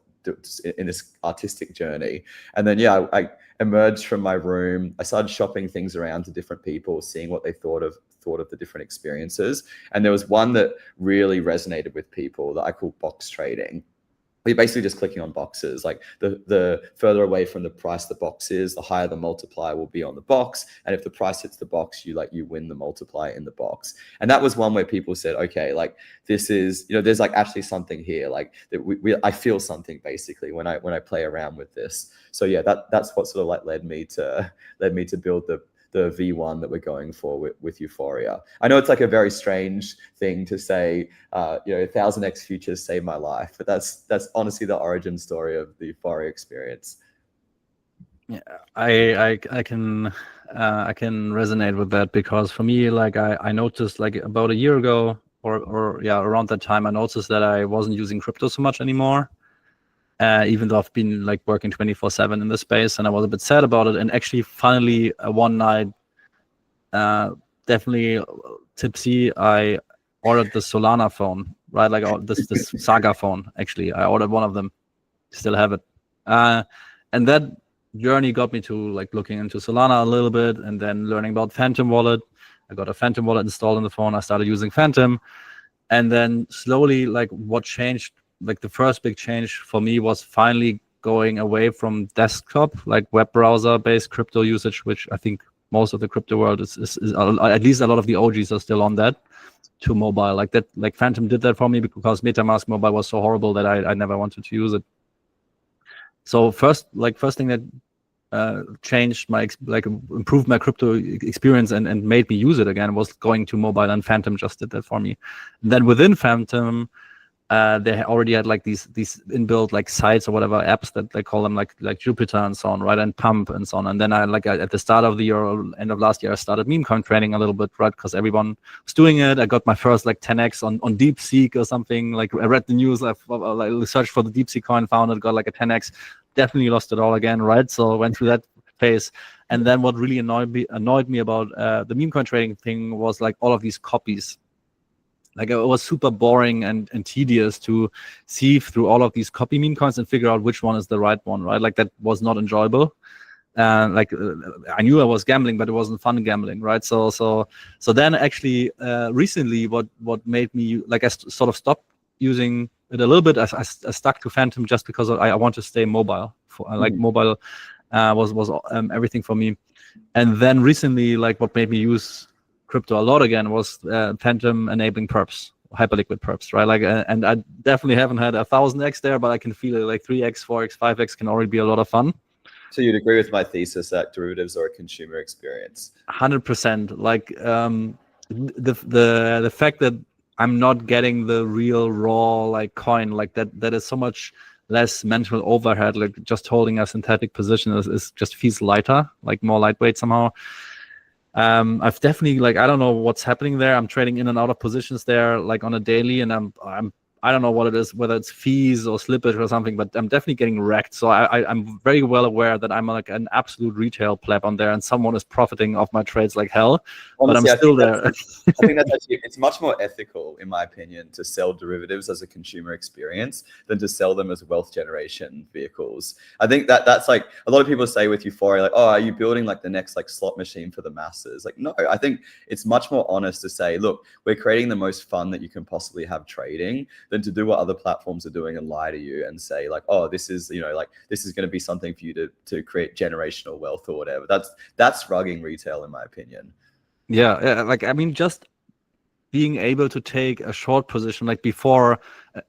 in this artistic journey. And then yeah, I emerged from my room. I started shopping things around to different people, seeing what they thought of the different experiences. And there was one that really resonated with people that I call box trading. You're basically just clicking on boxes. Like the further away from the price the box is, the higher the multiplier will be on the box. And if the price hits the box, you win the multiplier in the box. And that was one where people said, okay, like this is, there's like actually something here. Like that I feel something basically when I play around with this. So yeah, that's what sort of like led me to build the V1 that we're going for with Euphoria. I know it's like a very strange thing to say, 1000x futures saved my life, but that's honestly the origin story of the Euphoria experience. Yeah, I can resonate with that, because for me, like I noticed like about a year ago or around that time, I noticed that I wasn't using crypto so much anymore. Even though I've been like working 24/7 in the space, and I was a bit sad about it. And actually, finally, one night, definitely tipsy, I ordered the Solana phone, right? Like this Saga phone. Actually, I ordered one of them. Still have it, and that journey got me to like looking into Solana a little bit, and then learning about Phantom Wallet. I got a Phantom Wallet installed on the phone. I started using Phantom, and then slowly, like what changed, like the first big change for me was finally going away from desktop, like web browser based crypto usage, which I think most of the crypto world is at least a lot of the OGs are still on that, to mobile. Like that, like Phantom did that for me because MetaMask mobile was so horrible that I never wanted to use it. So first thing that changed my improved my crypto experience and made me use it again was going to mobile, and Phantom just did that for me. And then within Phantom, they already had like these inbuilt like sites or whatever apps that they call them, like Jupiter and so on, right, and Pump and so on. And then I at the start of the year or end of last year, I started Memecoin trading a little bit, right, because everyone was doing it. I got my first like 10x on DeepSeek or something. Like I read the news, I like, searched for the DeepSeek coin, found it, got like a 10x. Definitely lost it all again, right? So I went through that phase. And then what really annoyed me about the Memecoin trading thing was like all of these copies. Like it was super boring and tedious to sieve through all of these copy meme coins and figure out which one is the right one, right? Like that was not enjoyable. I knew I was gambling, but it wasn't fun gambling, right? So then actually recently, what made me like I sort of stopped using it a little bit. I stuck to Phantom just because I want to stay mobile. Mobile was everything for me. And then recently, like what made me use crypto a lot again was Phantom enabling perps, hyperliquid perps, right? Like, and I definitely haven't had 1000x there, but I can feel it like 3x, 4x, 5x can already be a lot of fun. So you'd agree with my thesis that derivatives are a consumer experience? 100%. Like the fact that I'm not getting the real raw like coin, like that is so much less mental overhead. Like just holding a synthetic position is just feels lighter, like more lightweight somehow. I've definitely like I don't know what's happening there. I'm trading in and out of positions there like on a daily, and I don't know what it is, whether it's fees or slippage or something, but I'm definitely getting wrecked. So I'm very well aware that I'm like an absolute retail pleb on there, and someone is profiting off my trades like hell. Honestly, but I'm still there. I think that's actually, it's much more ethical, in my opinion, to sell derivatives as a consumer experience than to sell them as wealth generation vehicles. I think that's like a lot of people say with Euphoria, like, oh, are you building like the next like slot machine for the masses? Like, no, I think it's much more honest to say, look, we're creating the most fun that you can possibly have trading, than to do what other platforms are doing and lie to you and say like, oh, this is, you know, like this is going to be something for you to create generational wealth or whatever. That's rugging retail, in my opinion. Yeah, like I mean, just being able to take a short position like before,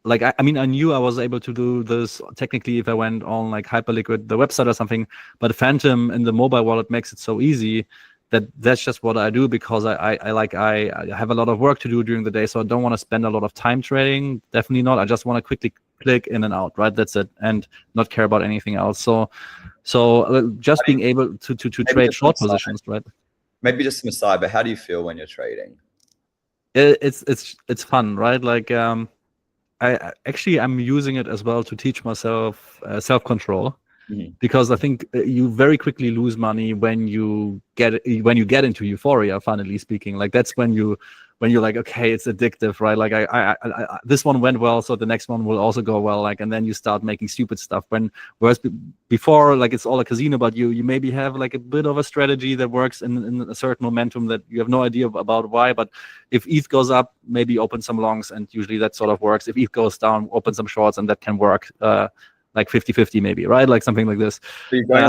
like I mean, I knew I was able to do this technically if I went on like Hyperliquid, the website or something, but Phantom in the mobile wallet makes it so easy that's just what I do, because I have a lot of work to do during the day, so I don't want to spend a lot of time trading. Definitely not. I just want to quickly click in and out, right? That's it, and not care about anything else. So just being able to trade short positions, right? Maybe just an aside, but how do you feel when you're trading? It's fun, right? Like I'm using it as well to teach myself self-control. Mm-hmm. Because I think you very quickly lose money when you get into Euphoria. Funnily speaking, like that's when you're like, okay, it's addictive, right? Like I this one went well, so the next one will also go well. Like, and then you start making stupid stuff. Whereas before, like it's all a casino, but you maybe have like a bit of a strategy that works in a certain momentum that you have no idea about why. But if ETH goes up, maybe open some longs, and usually that sort of works. If ETH goes down, open some shorts, and that can work. Like 50-50 maybe, right? Like something like this. So you're going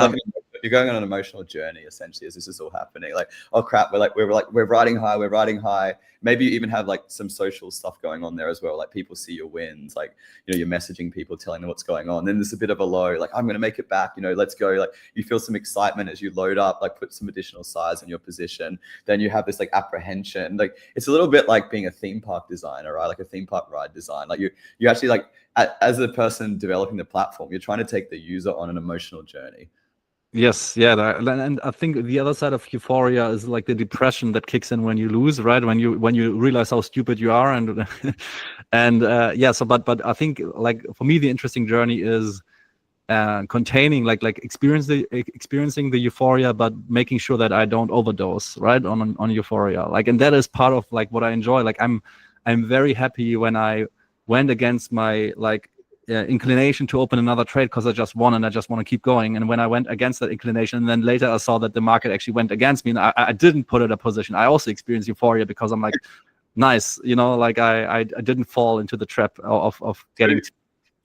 on an emotional journey essentially as this is all happening. Like, oh crap, we're riding high. Maybe you even have like some social stuff going on there as well. Like people see your wins, like, you know, you're messaging people, telling them what's going on. Then there's a bit of a low, like I'm gonna make it back, you know, let's go. Like you feel some excitement as you load up, like put some additional size in your position. Then you have this like apprehension. Like it's a little bit like being a theme park designer, right? Like a theme park ride design. Like you actually like, as a person developing the platform, you're trying to take the user on an emotional journey. Yes, yeah, and I think the other side of Euphoria is like the depression that kicks in when you lose, right? When you realize how stupid you are, and yeah. So, but I think like for me, the interesting journey is containing like experiencing the euphoria, but making sure that I don't overdose, right, on Euphoria. Like, and that is part of like what I enjoy. Like I'm very happy when I went against my like inclination to open another trade because I just won and I just want to keep going. And when I went against that inclination, and then later I saw that the market actually went against me, and I didn't put it in a position. I also experienced euphoria because I'm like, nice, like I didn't fall into the trap of getting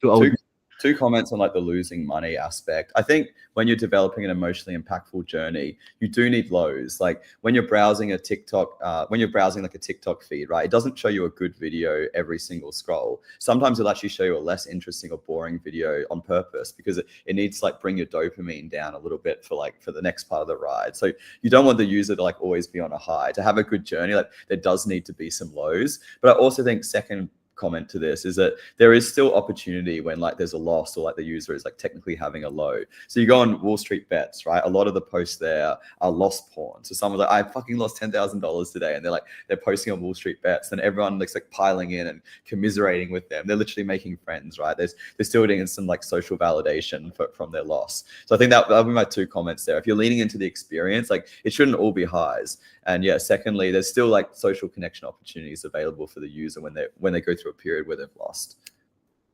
to own. Two comments on like the losing money aspect. I think when you're developing an emotionally impactful journey, you do need lows. Like when you're browsing a TikTok, when you're browsing like a TikTok feed, right? It doesn't show you a good video every single scroll. Sometimes it'll actually show you a less interesting or boring video on purpose because it needs to like bring your dopamine down a little bit for the next part of the ride. So you don't want the user to like always be on a high. To have a good journey, like there does need to be some lows. But I also think second comment to this is that there is still opportunity when like there's a loss or like the user is like technically having a low. So you go on Wall Street Bets, right? A lot of the posts there are loss porn. So someone's like, I fucking lost $10,000 today, and they're posting on Wall Street Bets, and everyone looks like piling in and commiserating with them. They're literally making friends, right? They're still getting some like social validation from their loss. So I think that'll be my two comments there. If you're leaning into the experience, like it shouldn't all be highs. And yeah, secondly, there's still like social connection opportunities available for the user when they go through a period where they've lost.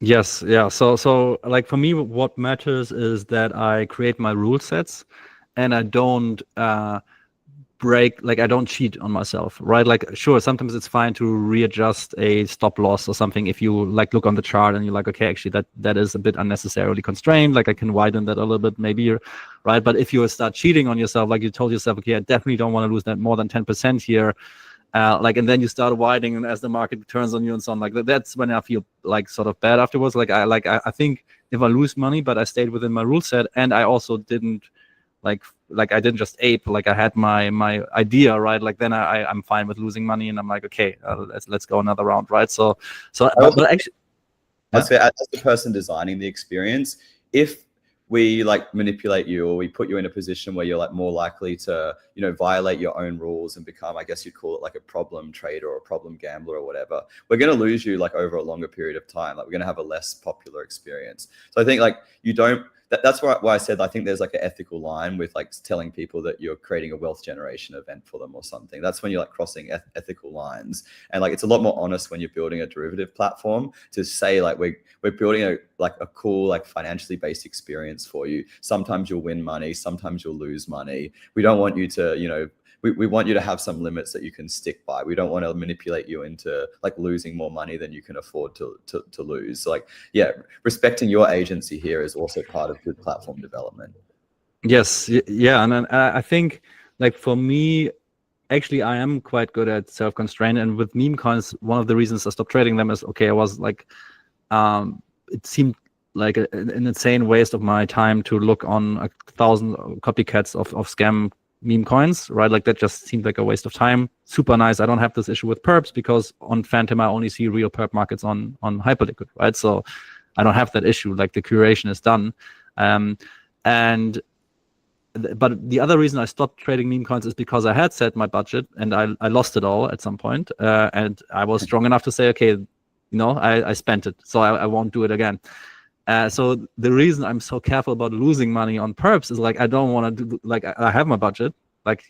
Yes, yeah. So like for me, what matters is that I create my rule sets, and I don't I don't cheat on myself, right? Like sure, sometimes it's fine to readjust a stop loss or something if you like look on the chart and you're like, okay, actually that is a bit unnecessarily constrained. Like I can widen that a little bit maybe, right? But if you start cheating on yourself, like you told yourself, okay, I definitely don't want to lose that more than 10% here. And then you start widening, and as the market turns on you and so on, like that's when I feel like sort of bad afterwards. I think if I lose money, but I stayed within my rule set, and I also didn't like I didn't just ape, like I had my idea, right? Like then I'm fine with losing money, and I'm like, okay, let's go another round, right? So but actually, as the person designing the experience, if we like manipulate you or we put you in a position where you're like more likely to, violate your own rules and become, I guess you'd call it like a problem trader or a problem gambler or whatever, we're going to lose you like over a longer period of time. Like we're going to have a less popular experience. So I think like you don't, that's why I said I think there's like an ethical line with like telling people that you're creating a wealth generation event for them or something. That's when you're like crossing ethical lines. And like it's a lot more honest when you're building a derivative platform to say like we're building a cool like financially based experience for you. Sometimes you'll win money, sometimes you'll lose money. We don't want you to we want you to have some limits that you can stick by. We don't want to manipulate you into like losing more money than you can afford to lose. So like, yeah, respecting your agency here is also part of good platform development. Yes, yeah, and I think like for me, actually, I am quite good at self-constraint, and with Memecoins, one of the reasons I stopped trading them is I was like, it seemed like an insane waste of my time to look on 1,000 copycats of scam meme coins, right? Like that just seemed like a waste of time. Super nice. I don't have this issue with perps because on Phantom I only see real perp markets on Hyperliquid, right? So I don't have that issue. Like the curation is done. But the other reason I stopped trading meme coins is because I had set my budget and I lost it all at some point. And I was strong enough to say, okay, I spent it, so I won't do it again. So the reason I'm so careful about losing money on perps is like I don't want to do, like I have my budget. Like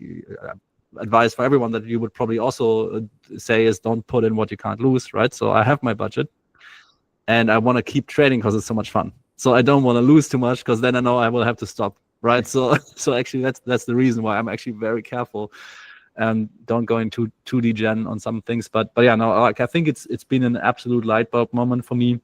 advice for everyone that you would probably also say is don't put in what you can't lose, right? So I have my budget, and I want to keep trading because it's so much fun. So I don't want to lose too much because then I know I will have to stop, right? So actually that's the reason why I'm actually very careful and don't go into 2D gen on some things. But yeah, no, like I think it's been an absolute light bulb moment for me.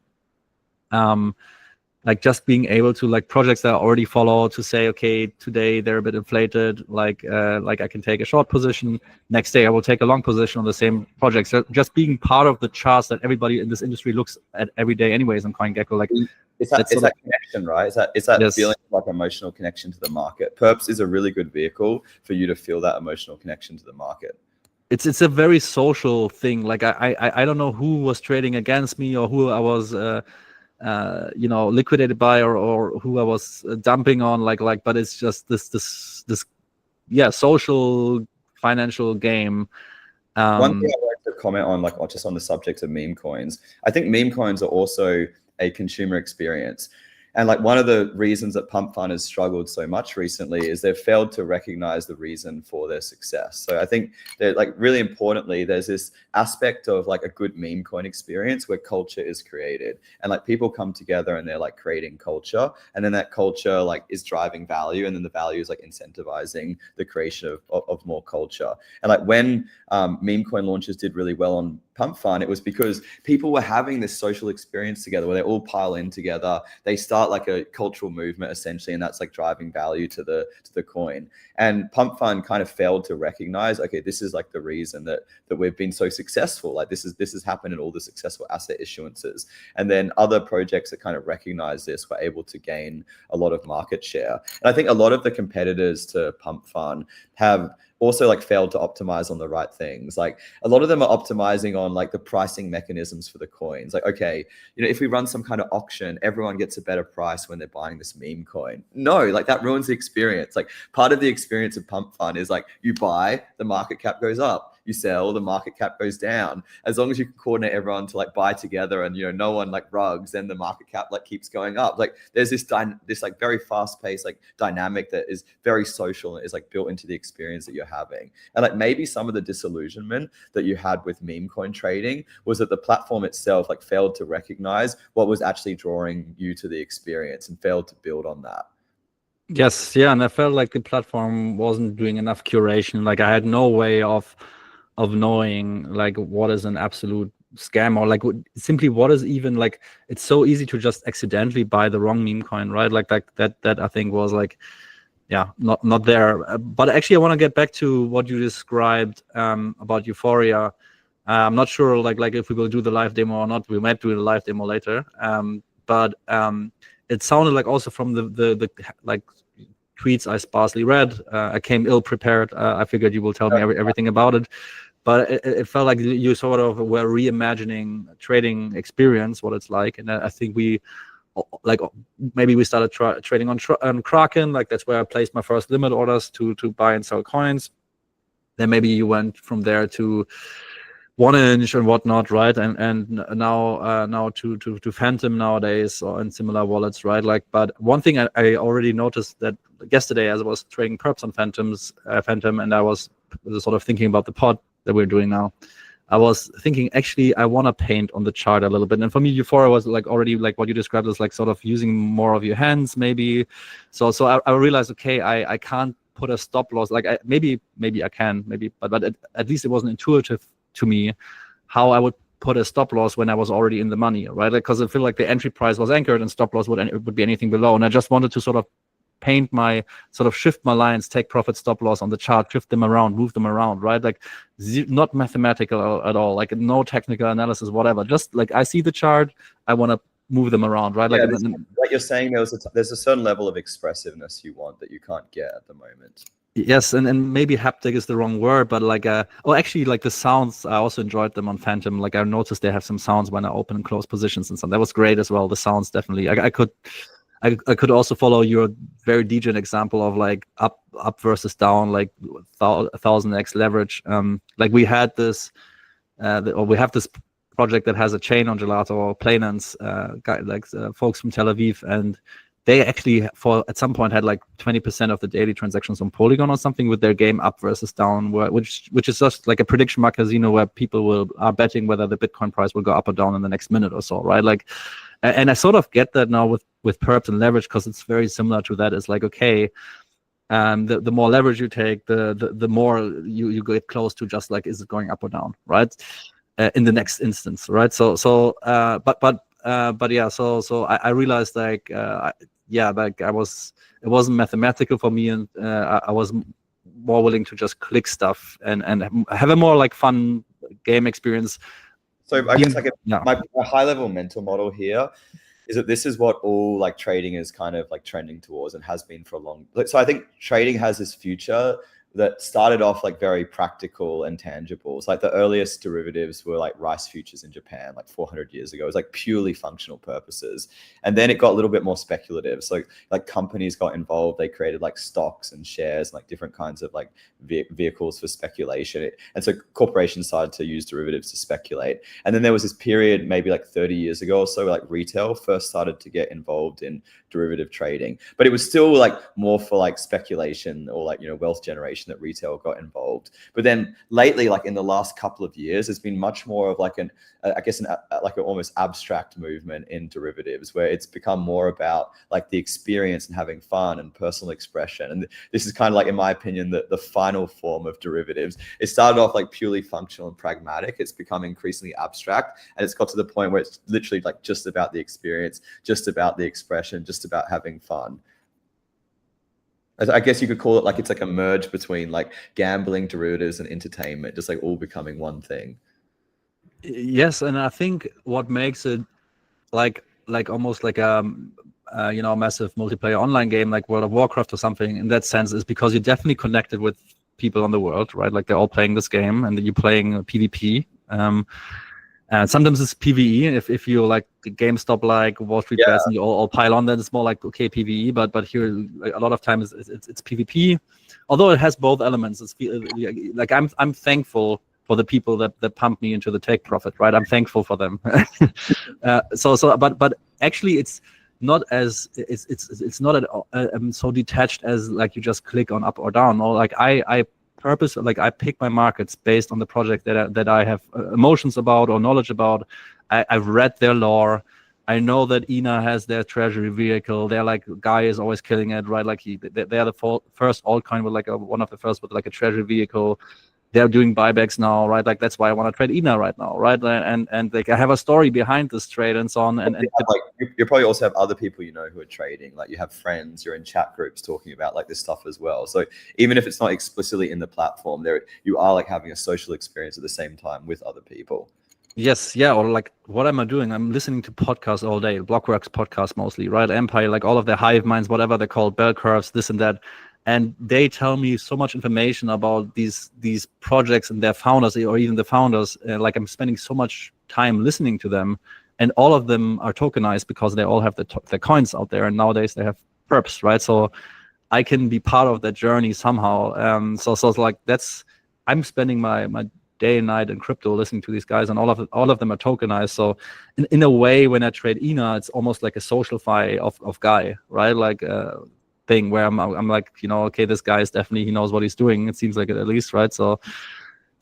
Like just being able to like projects that I already follow to say, okay, today they're a bit inflated, like I can take a short position. Next day I will take a long position on the same project. So just being part of the charts that everybody in this industry looks at every day anyways on CoinGecko, like it's that connection, right? It's that yes. Feeling like emotional connection to the market. Perps is a really good vehicle for you to feel that emotional connection to the market. It's a very social thing. Like I don't know who was trading against me or who I was liquidated by or who I was dumping on, but it's just this social financial game. One thing I'd like to comment on, like just on the subject of meme coins, I think meme coins are also a consumer experience. And like one of the reasons that Pump Fund has struggled so much recently is they've failed to recognize the reason for their success. So I think that like really importantly, there's this aspect of like a good meme coin experience where culture is created and like people come together and they're like creating culture, and then that culture like is driving value, and then the value is like incentivizing the creation of more culture. And like when meme coin launches did really well on Pump Fund, it was because people were having this social experience together where they all pile in together. They start like a cultural movement essentially, and that's like driving value to the coin. And Pump Fund kind of failed to recognize, okay, this is like the reason that we've been so successful. Like this has happened in all the successful asset issuances. And then other projects that kind of recognize this were able to gain a lot of market share. And I think a lot of the competitors to Pump Fund have also like failed to optimize on the right things. Like a lot of them are optimizing on like the pricing mechanisms for the coins. Like, okay, you know, if we run some kind of auction, everyone gets a better price when they're buying this meme coin. No, like that ruins the experience. Like part of the experience of Pump Fund is like you buy, the market cap goes up. You sell, the market cap goes down. As long as you can coordinate everyone to like buy together and, you know, no one like rugs, then the market cap like keeps going up. Like there's this like very fast paced like dynamic that is very social and is like built into the experience that you're having. And like maybe some of the disillusionment that you had with meme coin trading was that the platform itself like failed to recognize what was actually drawing you to the experience and failed to build on that. Yes, yeah, and I felt like the platform wasn't doing enough curation. Like I had no way of knowing like what is an absolute scam, or like simply what is even like, it's so easy to just accidentally buy the wrong meme coin, right? Like that I think was like, yeah, not there. But actually I want to get back to what you described about Euphoria. I'm not sure like if we will do the live demo or not. We might do the live demo later. But it sounded like also from the like tweets I sparsely read, I came ill prepared. I figured you will tell me everything about it. But it felt like you sort of were reimagining trading experience, what it's like. And I think we, like, maybe we started trading on Kraken. Like that's where I placed my first limit orders to buy and sell coins. Then maybe you went from there to 1inch and whatnot, right? And now to Phantom nowadays, or in similar wallets, right? Like, but one thing I already noticed that yesterday as I was trading perps on Phantom, and I was sort of thinking about the pod that we're doing now, I was thinking actually I want to paint on the chart a little bit. And for me, Euphoria was like already like what you described as like sort of using more of your hands maybe. So I realized, okay, I can't put a stop loss. Like maybe I can, but at least it wasn't intuitive to me how I would put a stop loss when I was already in the money, right? Because I feel like the entry price was anchored and stop loss would be anything below. And I just wanted to sort of shift my lines, take profit, stop loss on the chart, shift them around, move them around, right? Like not mathematical at all, like no technical analysis, whatever. Just like I see the chart, I want to move them around, right? Yeah, like you're saying, there's a certain level of expressiveness you want that you can't get at the moment. Yes, and maybe haptic is the wrong word, but like actually like the sounds, I also enjoyed them on Phantom. Like I noticed they have some sounds when I open and close positions and stuff. That was great as well. The sounds definitely. I could also follow your very degen example of like up versus down, like 1000x leverage. Like we had this, or we have this project that has a chain on Gelato or Planance, folks from Tel Aviv, and they actually at some point had like 20% of the daily transactions on Polygon or something with their game up versus down, which is just like a prediction mark casino where people are betting whether the Bitcoin price will go up or down in the next minute or so, right? Like, and I sort of get that now with perps and leverage, because it's very similar to that. It's like, okay, the more leverage you take, the more you get close to just like, is it going up or down, right? In the next instance, right? But yeah, so I realized like, it wasn't mathematical for me, and I was more willing to just click stuff and have a more like fun game experience. So I guess my high level mental model here is that this is what all like trading is kind of like trending towards and has been for a long. So I think trading has this future that started off like very practical and tangible. It's like the earliest derivatives were like rice futures in Japan, like 400 years ago. It was like purely functional purposes. And then it got a little bit more speculative. So like companies got involved. They created like stocks and shares, like different kinds of like vehicles for speculation. And so corporations started to use derivatives to speculate. And then there was this period, maybe like 30 years ago or so, like retail first started to get involved in derivative trading, but it was still like more for like speculation or like, you know, wealth generation that retail got involved. But then lately, like in the last couple of years, there's been much more of like like an almost abstract movement in derivatives, where it's become more about like the experience and having fun and personal expression. And this is kind of like, in my opinion, the final form of derivatives. It started off like purely functional and pragmatic. It's become increasingly abstract, and it's got to the point where it's literally like just about the experience, just about the expression, just about having fun. I guess you could call it like, it's like a merge between like gambling, derivatives, and entertainment, just like all becoming one thing. Yes, and I think what makes it like almost like a massive multiplayer online game like World of Warcraft or something in that sense is because you're definitely connected with people on the world, right? Like they're all playing this game, and you're playing PvP. And sometimes it's PvE. If you like the GameStop, like Wall Street Bets, and you all pile on, then it's more like, okay, PvE. But here, like, a lot of times it's PvP. Although it has both elements. It's like I'm thankful for the people that pump me into the take profit, right? I'm thankful for them. But actually, it's not as it's not at all, so detached as like you just click on up or down. Or like I pick my markets based on the project that I have emotions about or knowledge about. I've read their lore. I know that INA has their treasury vehicle. They're like, Guy is always killing it, right? Like they are the first altcoin with like one of the first with like a treasury vehicle. They're doing buybacks now, right? Like that's why I want to trade INA right now, right? And like I have a story behind this trade and so on. And you probably also have other people, you know, who are trading. Like you have friends, you're in chat groups talking about like this stuff as well. So even if it's not explicitly in the platform, there you are like having a social experience at the same time with other people. Yes, yeah, or like, what am I doing? I'm listening to podcasts all day, Blockworks podcasts mostly, right? Empire, like all of their hive minds, whatever they're called, bell curves, this and that. And they tell me so much information about these projects and their founders, or even the founders. Like I'm spending so much time listening to them, and all of them are tokenized because they all have their coins out there, and nowadays they have perps, right? So I can be part of that journey somehow. So it's like I'm spending my day and night in crypto listening to these guys, and all of them are tokenized. So in a way, when I trade INA, it's almost like a social fi of Guy, right? Like thing where I'm like, you know, okay, this guy is definitely, he knows what he's doing. It seems like it, at least, right? So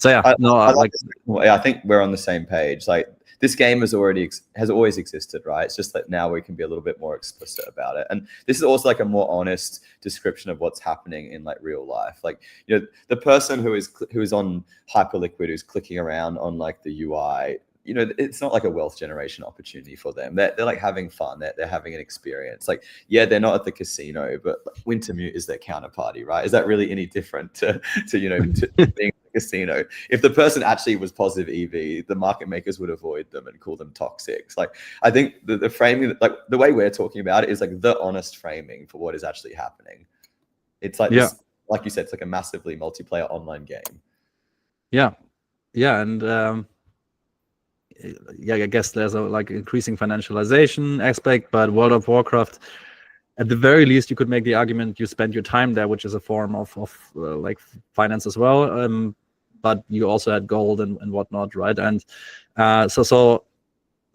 yeah, I think we're on the same page. Like this game has always existed, right? It's just that now we can be a little bit more explicit about it. And this is also like a more honest description of what's happening in like real life. Like, you know, the person who is on Hyperliquid, who's clicking around on like the UI, you know, it's not like a wealth generation opportunity for them. They're like having fun. They're having an experience. Like, yeah, they're not at the casino, but Wintermute is their counterparty, right? Is that really any different to you know, to being at the casino? If the person actually was positive EV, the market makers would avoid them and call them toxics. Like, I think the framing, like the way we're talking about it, is like the honest framing for what is actually happening. It's like this, like you said, it's like a massively multiplayer online game. Yeah, and I guess there's a like increasing financialization aspect, but World of Warcraft, at the very least, you could make the argument you spend your time there, which is a form of like finance as well. But you also had gold and whatnot, right? And so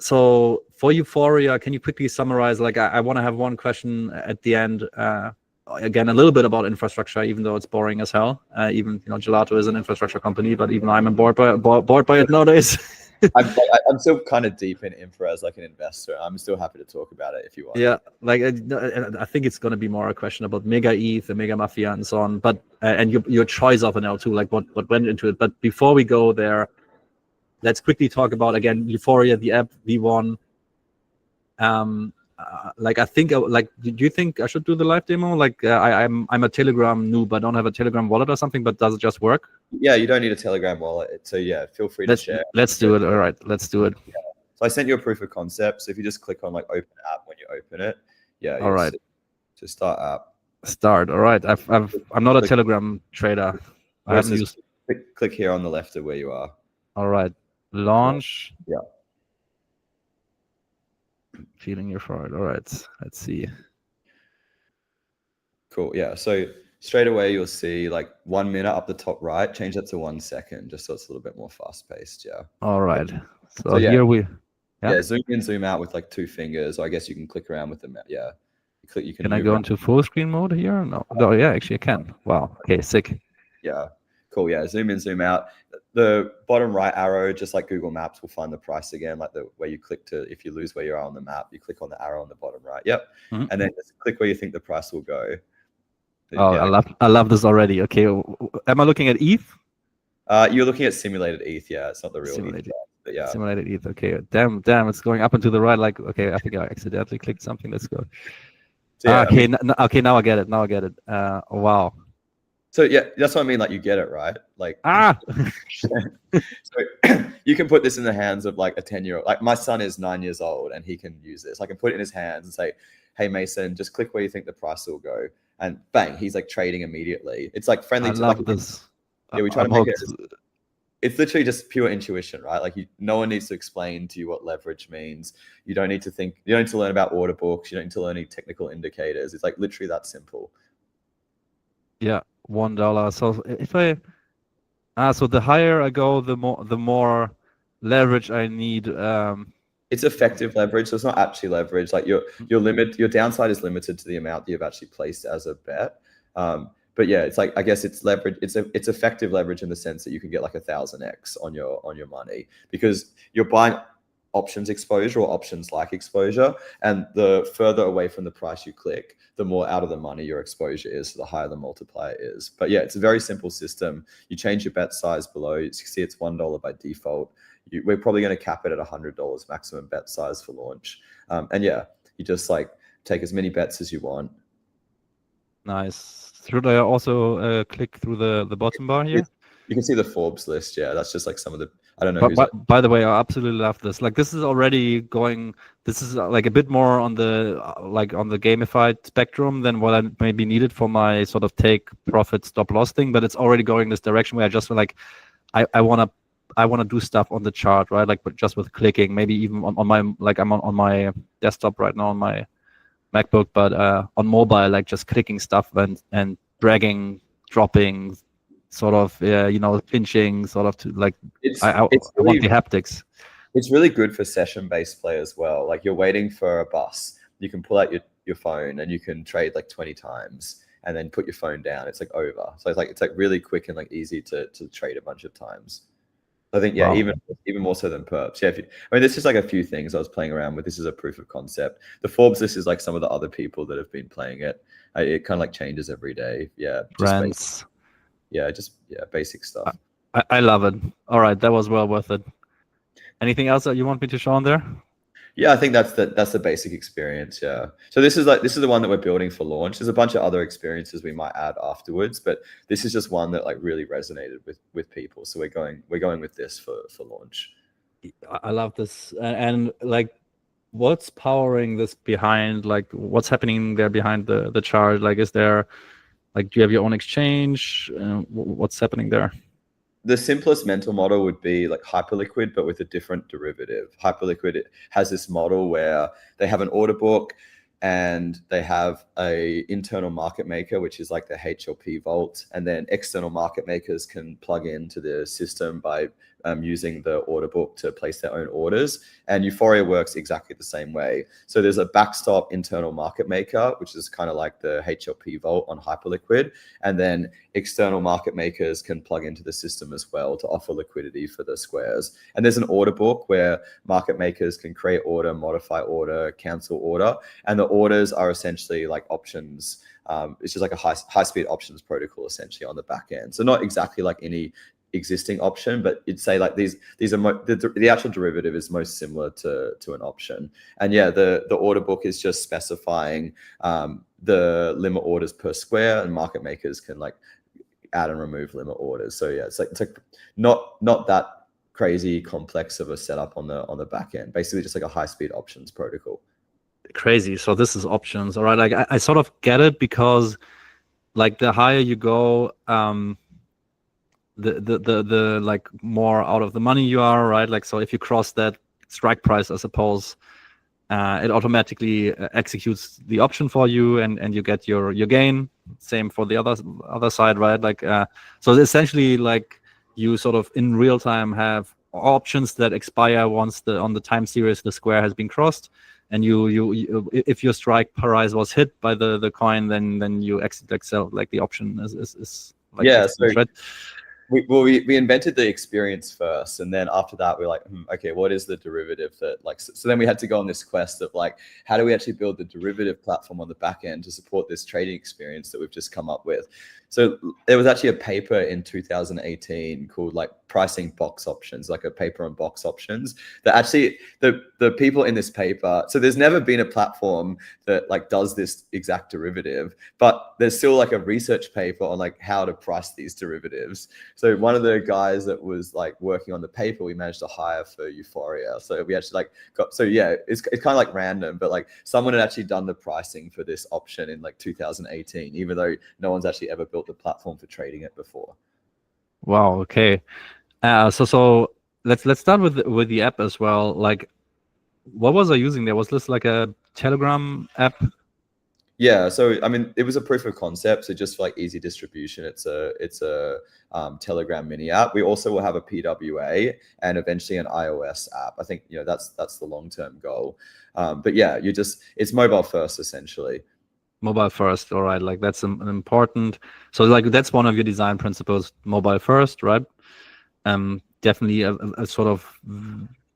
for Euphoria, can you quickly summarize? Like, I want to have one question at the end. Again, a little bit about infrastructure, even though it's boring as hell. Even, you know, Gelato is an infrastructure company, but even I'm bored by it nowadays. I'm still kind of deep in infra as like an investor. I'm still happy to talk about it if you want. Yeah, like I think it's going to be more a question about MegaETH, the Mega Mafia, and so on. But and your choice of an L2, like what went into it. But before we go there, let's quickly talk about again Euphoria, the app V1. Like I think, like, do you think I should do the live demo? Like I'm a Telegram noob. I don't have a Telegram wallet or something, but does it just work? Yeah, you don't need a Telegram wallet. So yeah, feel free to share. Let's do it. All right, let's do it. Yeah. So I sent you a proof of concept. So if you just click on like open app when you open it, yeah. All right. To start app. Start. All right. I'm not a Telegram trader. I haven't used. Click here on the left of where you are. All right. Launch. Yeah. Feeling euphoric. All right. Let's see. Cool. Yeah. So straight away you'll see like 1 minute up the top right. Change that to 1 second, just so it's a little bit more fast paced. Yeah. All right. So here we. Yeah. Zoom in, zoom out with like 2 fingers. Or I guess you can click around with them. Yeah. You can. Can I go into full screen mode here? No. No. Yeah. Actually, I can. Wow. Okay. Sick. Yeah. Cool. Yeah. Zoom in, zoom out. The bottom right arrow, just like Google Maps, will find the price again, like where you click to, if you lose where you are on the map, you click on the arrow on the bottom right. Yep. And then just click where you think the price will go. Oh, yeah. I love this already. Okay. Am I looking at ETH? You're looking at simulated ETH. Yeah. It's not the real simulated ETH. But yeah. Simulated ETH. Okay. Damn. It's going up and to the right. Like, okay, I think I accidentally clicked something. Let's go. So, yeah, okay. Now I get it. Wow. So yeah, that's what I mean. Like you get it, right? Like so you can put this in the hands of like a 10-year-old. Like my son is 9 years old and he can use this. I can put it in his hands and say, "Hey Mason, just click where you think the price will go," and bang, he's like trading immediately. It's like friendly. I love this. Yeah, we try to make it. It's literally just pure intuition, right? Like no one needs to explain to you what leverage means. You don't need to think. You don't need to learn about order books. You don't need to learn any technical indicators. It's like literally that simple. Yeah. $1. So if so the higher I go, the more leverage I need. It's effective leverage, so it's not actually leverage. Like your downside is limited to the amount that you've actually placed as a bet. But yeah, it's like I guess it's leverage. It's effective leverage in the sense that you can get like 1000x on your money because you're buying options exposure or options like exposure, and the further away from the price you click, the more out of the money your exposure is, so the higher the multiplier is. But yeah, it's a very simple system. You change your bet size below. You see it's $1 by default. We're probably going to cap it at $100 maximum bet size for launch. And yeah, you just like take as many bets as you want. Nice. Should I also click through the bottom bar here? You can see the Forbes list. Yeah, that's just like some of the. I don't know. By the way, I absolutely love this. Like this is already going. This is like a bit more on the on the gamified spectrum than what I maybe needed for my sort of take profit stop loss thing. But it's already going this direction where I just like, I wanna do stuff on the chart, right? Like, but just with clicking, maybe even on my I'm on my desktop right now on my MacBook, but on mobile, like just clicking stuff and dragging, dropping. Sort of, pinching, sort of to like. I want the haptics. It's really good for session-based play as well. Like you're waiting for a bus, you can pull out your phone and you can trade like 20 times, and then put your phone down. It's like over. So it's like really quick and like easy to trade a bunch of times. I think wow. even more so than perps. Yeah, this is like a few things I was playing around with. This is a proof of concept. The Forbes list is like some of the other people that have been playing it. It kind of like changes every day. Yeah, brands. Basic stuff. I love it. All right, that was well worth it. Anything else that you want me to show on there? Yeah, I think that's the basic experience. Yeah. So this is the one that we're building for launch. There's a bunch of other experiences we might add afterwards, but this is just one that like really resonated with people. So we're going with this for launch. I love this, and like, what's powering this behind? Like, what's happening there behind the chart? Like, is there like, do you have your own exchange? What's happening there? The simplest mental model would be like Hyperliquid, but with a different derivative. Hyperliquid has this model where they have an order book and they have a internal market maker, which is like the HLP vault. And then external market makers can plug into the system by using the order book to place their own orders. And Euphoria works exactly the same way. So there's a backstop internal market maker, which is kind of like the HLP vault on Hyperliquid. And then external market makers can plug into the system as well to offer liquidity for the squares. And there's an order book where market makers can create order, modify order, cancel order. And the orders are essentially like options. It's just like a high-speed options protocol essentially on the back end. So not exactly like any existing option, but you'd say like these are the actual derivative is most similar to an option. And yeah, the order book is just specifying the limit orders per square, and market makers can like add and remove limit orders. So yeah, it's like not that crazy complex of a setup on the back end. Basically just like a high-speed options protocol. Crazy. So this is options. All right. Like I sort of get it because like the higher you go, the like more out of the money you are, right? Like, so if you cross that strike price, I suppose, it automatically executes the option for you, and you get your gain. Same for the other side, right? Like, so essentially, like, you sort of in real time have options that expire once on the time series the square has been crossed, and you if your strike price was hit by the coin, then you exit, like, sell, like the option is like, yeah. So right? we invented the experience first, and then after that we're like, okay, what is the derivative that, like, so then we had to go on this quest of like, how do we actually build the derivative platform on the back end to support this trading experience that we've just come up with. So there was actually a paper in 2018 called like pricing box options, like a paper on box options, that actually the people in this paper, so there's never been a platform that like does this exact derivative, but there's still like a research paper on like how to price these derivatives. So one of the guys that was like working on the paper, we managed to hire for Euphoria. So we actually like got, so yeah, it's kind of like random, but like someone had actually done the pricing for this option in like 2018, even though no one's actually ever built the platform for trading it before. Wow. Okay. So let's start with the app as well. Like, what was I using there? Was this like a Telegram app? Yeah, so I mean, it was a proof of concept, so just for like easy distribution, it's a Telegram mini app. We also will have a PWA and eventually an iOS app. I think, you know, that's the long-term goal. But yeah, it's mobile first essentially. Mobile first, all right. Like, that's an important. So like, that's one of your design principles, mobile first, right? Definitely a sort of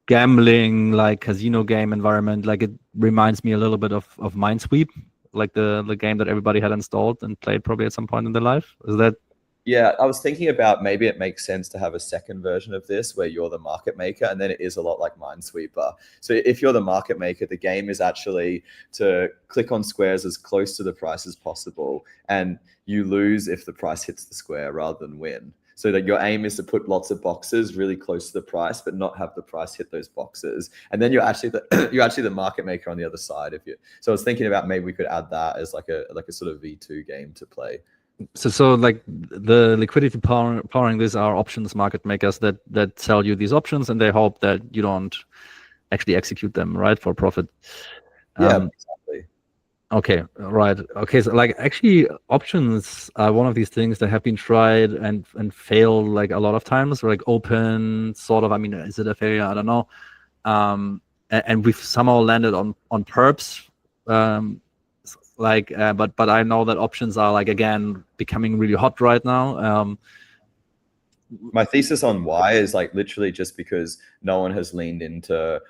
gambling, like casino game environment. Like, it reminds me a little bit of Minesweep, like the game that everybody had installed and played probably at some point in their life. Is that? Yeah, I was thinking about maybe it makes sense to have a second version of this where you're the market maker, and then it is a lot like Minesweeper. So if you're the market maker, the game is actually to click on squares as close to the price as possible, and you lose if the price hits the square rather than win. So that your aim is to put lots of boxes really close to the price, but not have the price hit those boxes. And then you're actually the market maker on the other side of you. So I was thinking about maybe we could add that as like a sort of V2 game to play. So like the liquidity powering these are options market makers that sell you these options, and they hope that you don't actually execute them, right, for profit. Yeah, exactly. Okay, right. Okay, so like, actually options are one of these things that have been tried and failed like a lot of times, like open sort of, I mean, is it a failure? I don't know. And we've somehow landed on perps. But I know that options are like, again, becoming really hot right now. My thesis on why is like literally just because no one has leaned into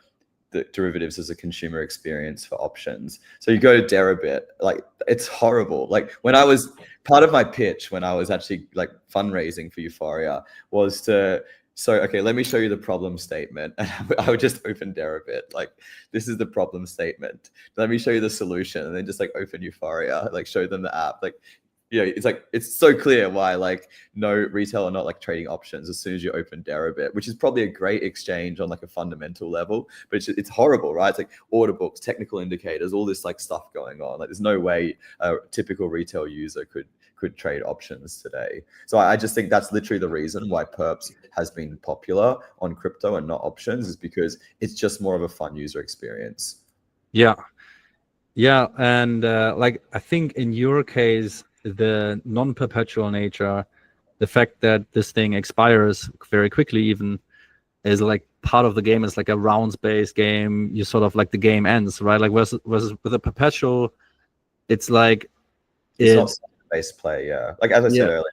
the derivatives as a consumer experience for options. So you go to Deribit, like it's horrible. Like when I was part of my pitch, when I was actually like fundraising for Euphoria, was to, so, okay, let me show you the problem statement. And I would just open Deribit. Like, this is the problem statement. Let me show you the solution. And then just like open Euphoria, like show them the app. Like, you know, it's like, it's so clear why like no retail are not like trading options as soon as you open Deribit, which is probably a great exchange on like a fundamental level, but it's horrible, right? It's like order books, technical indicators, all this like stuff going on. Like there's no way a typical retail user could trade options today. So I just think that's literally the reason why perps has been popular on crypto and not options, is because it's just more of a fun user experience. Yeah. And like, I think in your case, the non-perpetual nature, the fact that this thing expires very quickly even, is like part of the game. Is like a rounds-based game. You sort of like the game ends, right? Like versus with a perpetual, it's like it's not based play. Yeah, like as I said earlier,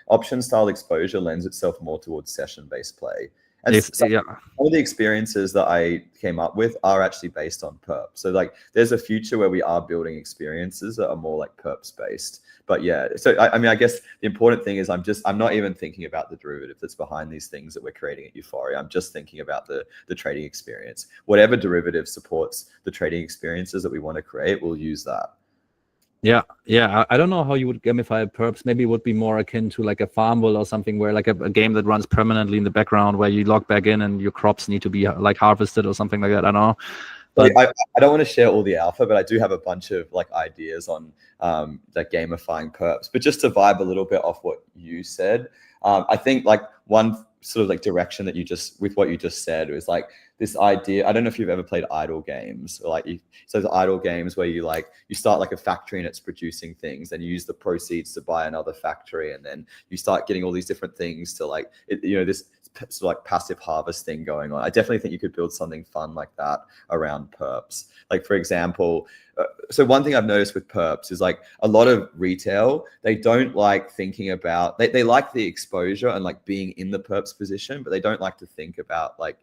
option style exposure lends itself more towards session-based play. And some of the experiences that I came up with are actually based on perp. So like there's a future where we are building experiences that are more like perps based. But yeah, so I mean, I guess the important thing is I'm not even thinking about the derivative that's behind these things that we're creating at Euphoria. I'm just thinking about the trading experience. Whatever derivative supports the trading experiences that we want to create, we'll use that. Yeah. I don't know how you would gamify perps. Maybe it would be more akin to like a Farmville or something, where like a game that runs permanently in the background, where you log back in and your crops need to be like harvested or something like that. I don't know. But I don't want to share all the alpha, but I do have a bunch of like ideas on like gamifying perps. But just to vibe a little bit off what you said, I think like one sort of like direction that you just with what you just said was like this idea. I don't know if you've ever played idle games, or like so the idle games where you start like a factory and it's producing things, and you use the proceeds to buy another factory, and then you start getting all these different things to like this sort of like passive harvest thing going on. I definitely think you could build something fun like that around perps. Like for example, so one thing I've noticed with perps is like a lot of retail, they don't like thinking about, they like the exposure and like being in the perps position, but they don't like to think about like,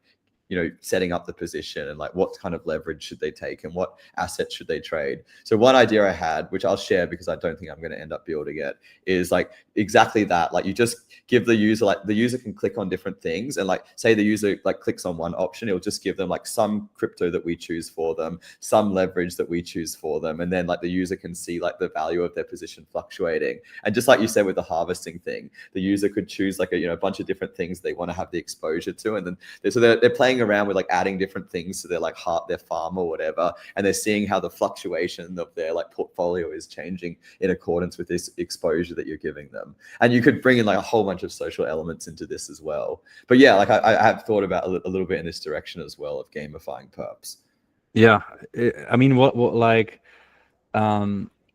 setting up the position and like what kind of leverage should they take and what assets should they trade. So one idea I had, which I'll share because I don't think I'm going to end up building it, is like exactly that. Like you just give the user, like the user can click on different things, and like say the user like clicks on one option, it'll just give them like some crypto that we choose for them, some leverage that we choose for them, and then like the user can see like the value of their position fluctuating. And just like you said with the harvesting thing, the user could choose like a bunch of different things they want to have the exposure to, and then they're playing around with like adding different things to their like their farm or whatever, and they're seeing how the fluctuation of their like portfolio is changing in accordance with this exposure that you're giving them. And you could bring in like a whole bunch of social elements into this as well. But yeah, like I have thought about a little bit in this direction as well of gamifying perps. yeah, I mean, what like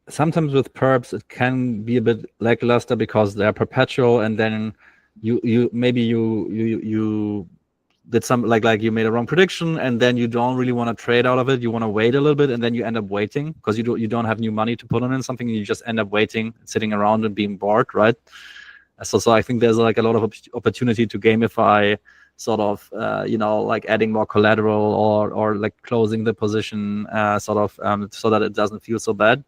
sometimes with perps it can be a bit lackluster because they're perpetual, and then you maybe you did some like you made a wrong prediction, and then you don't really want to trade out of it. You want to wait a little bit, and then you end up waiting because you don't have new money to put on in something. You just end up waiting, sitting around and being bored, right? So I think there's like a lot of opportunity to gamify, sort of like adding more collateral or like closing the position so that it doesn't feel so bad.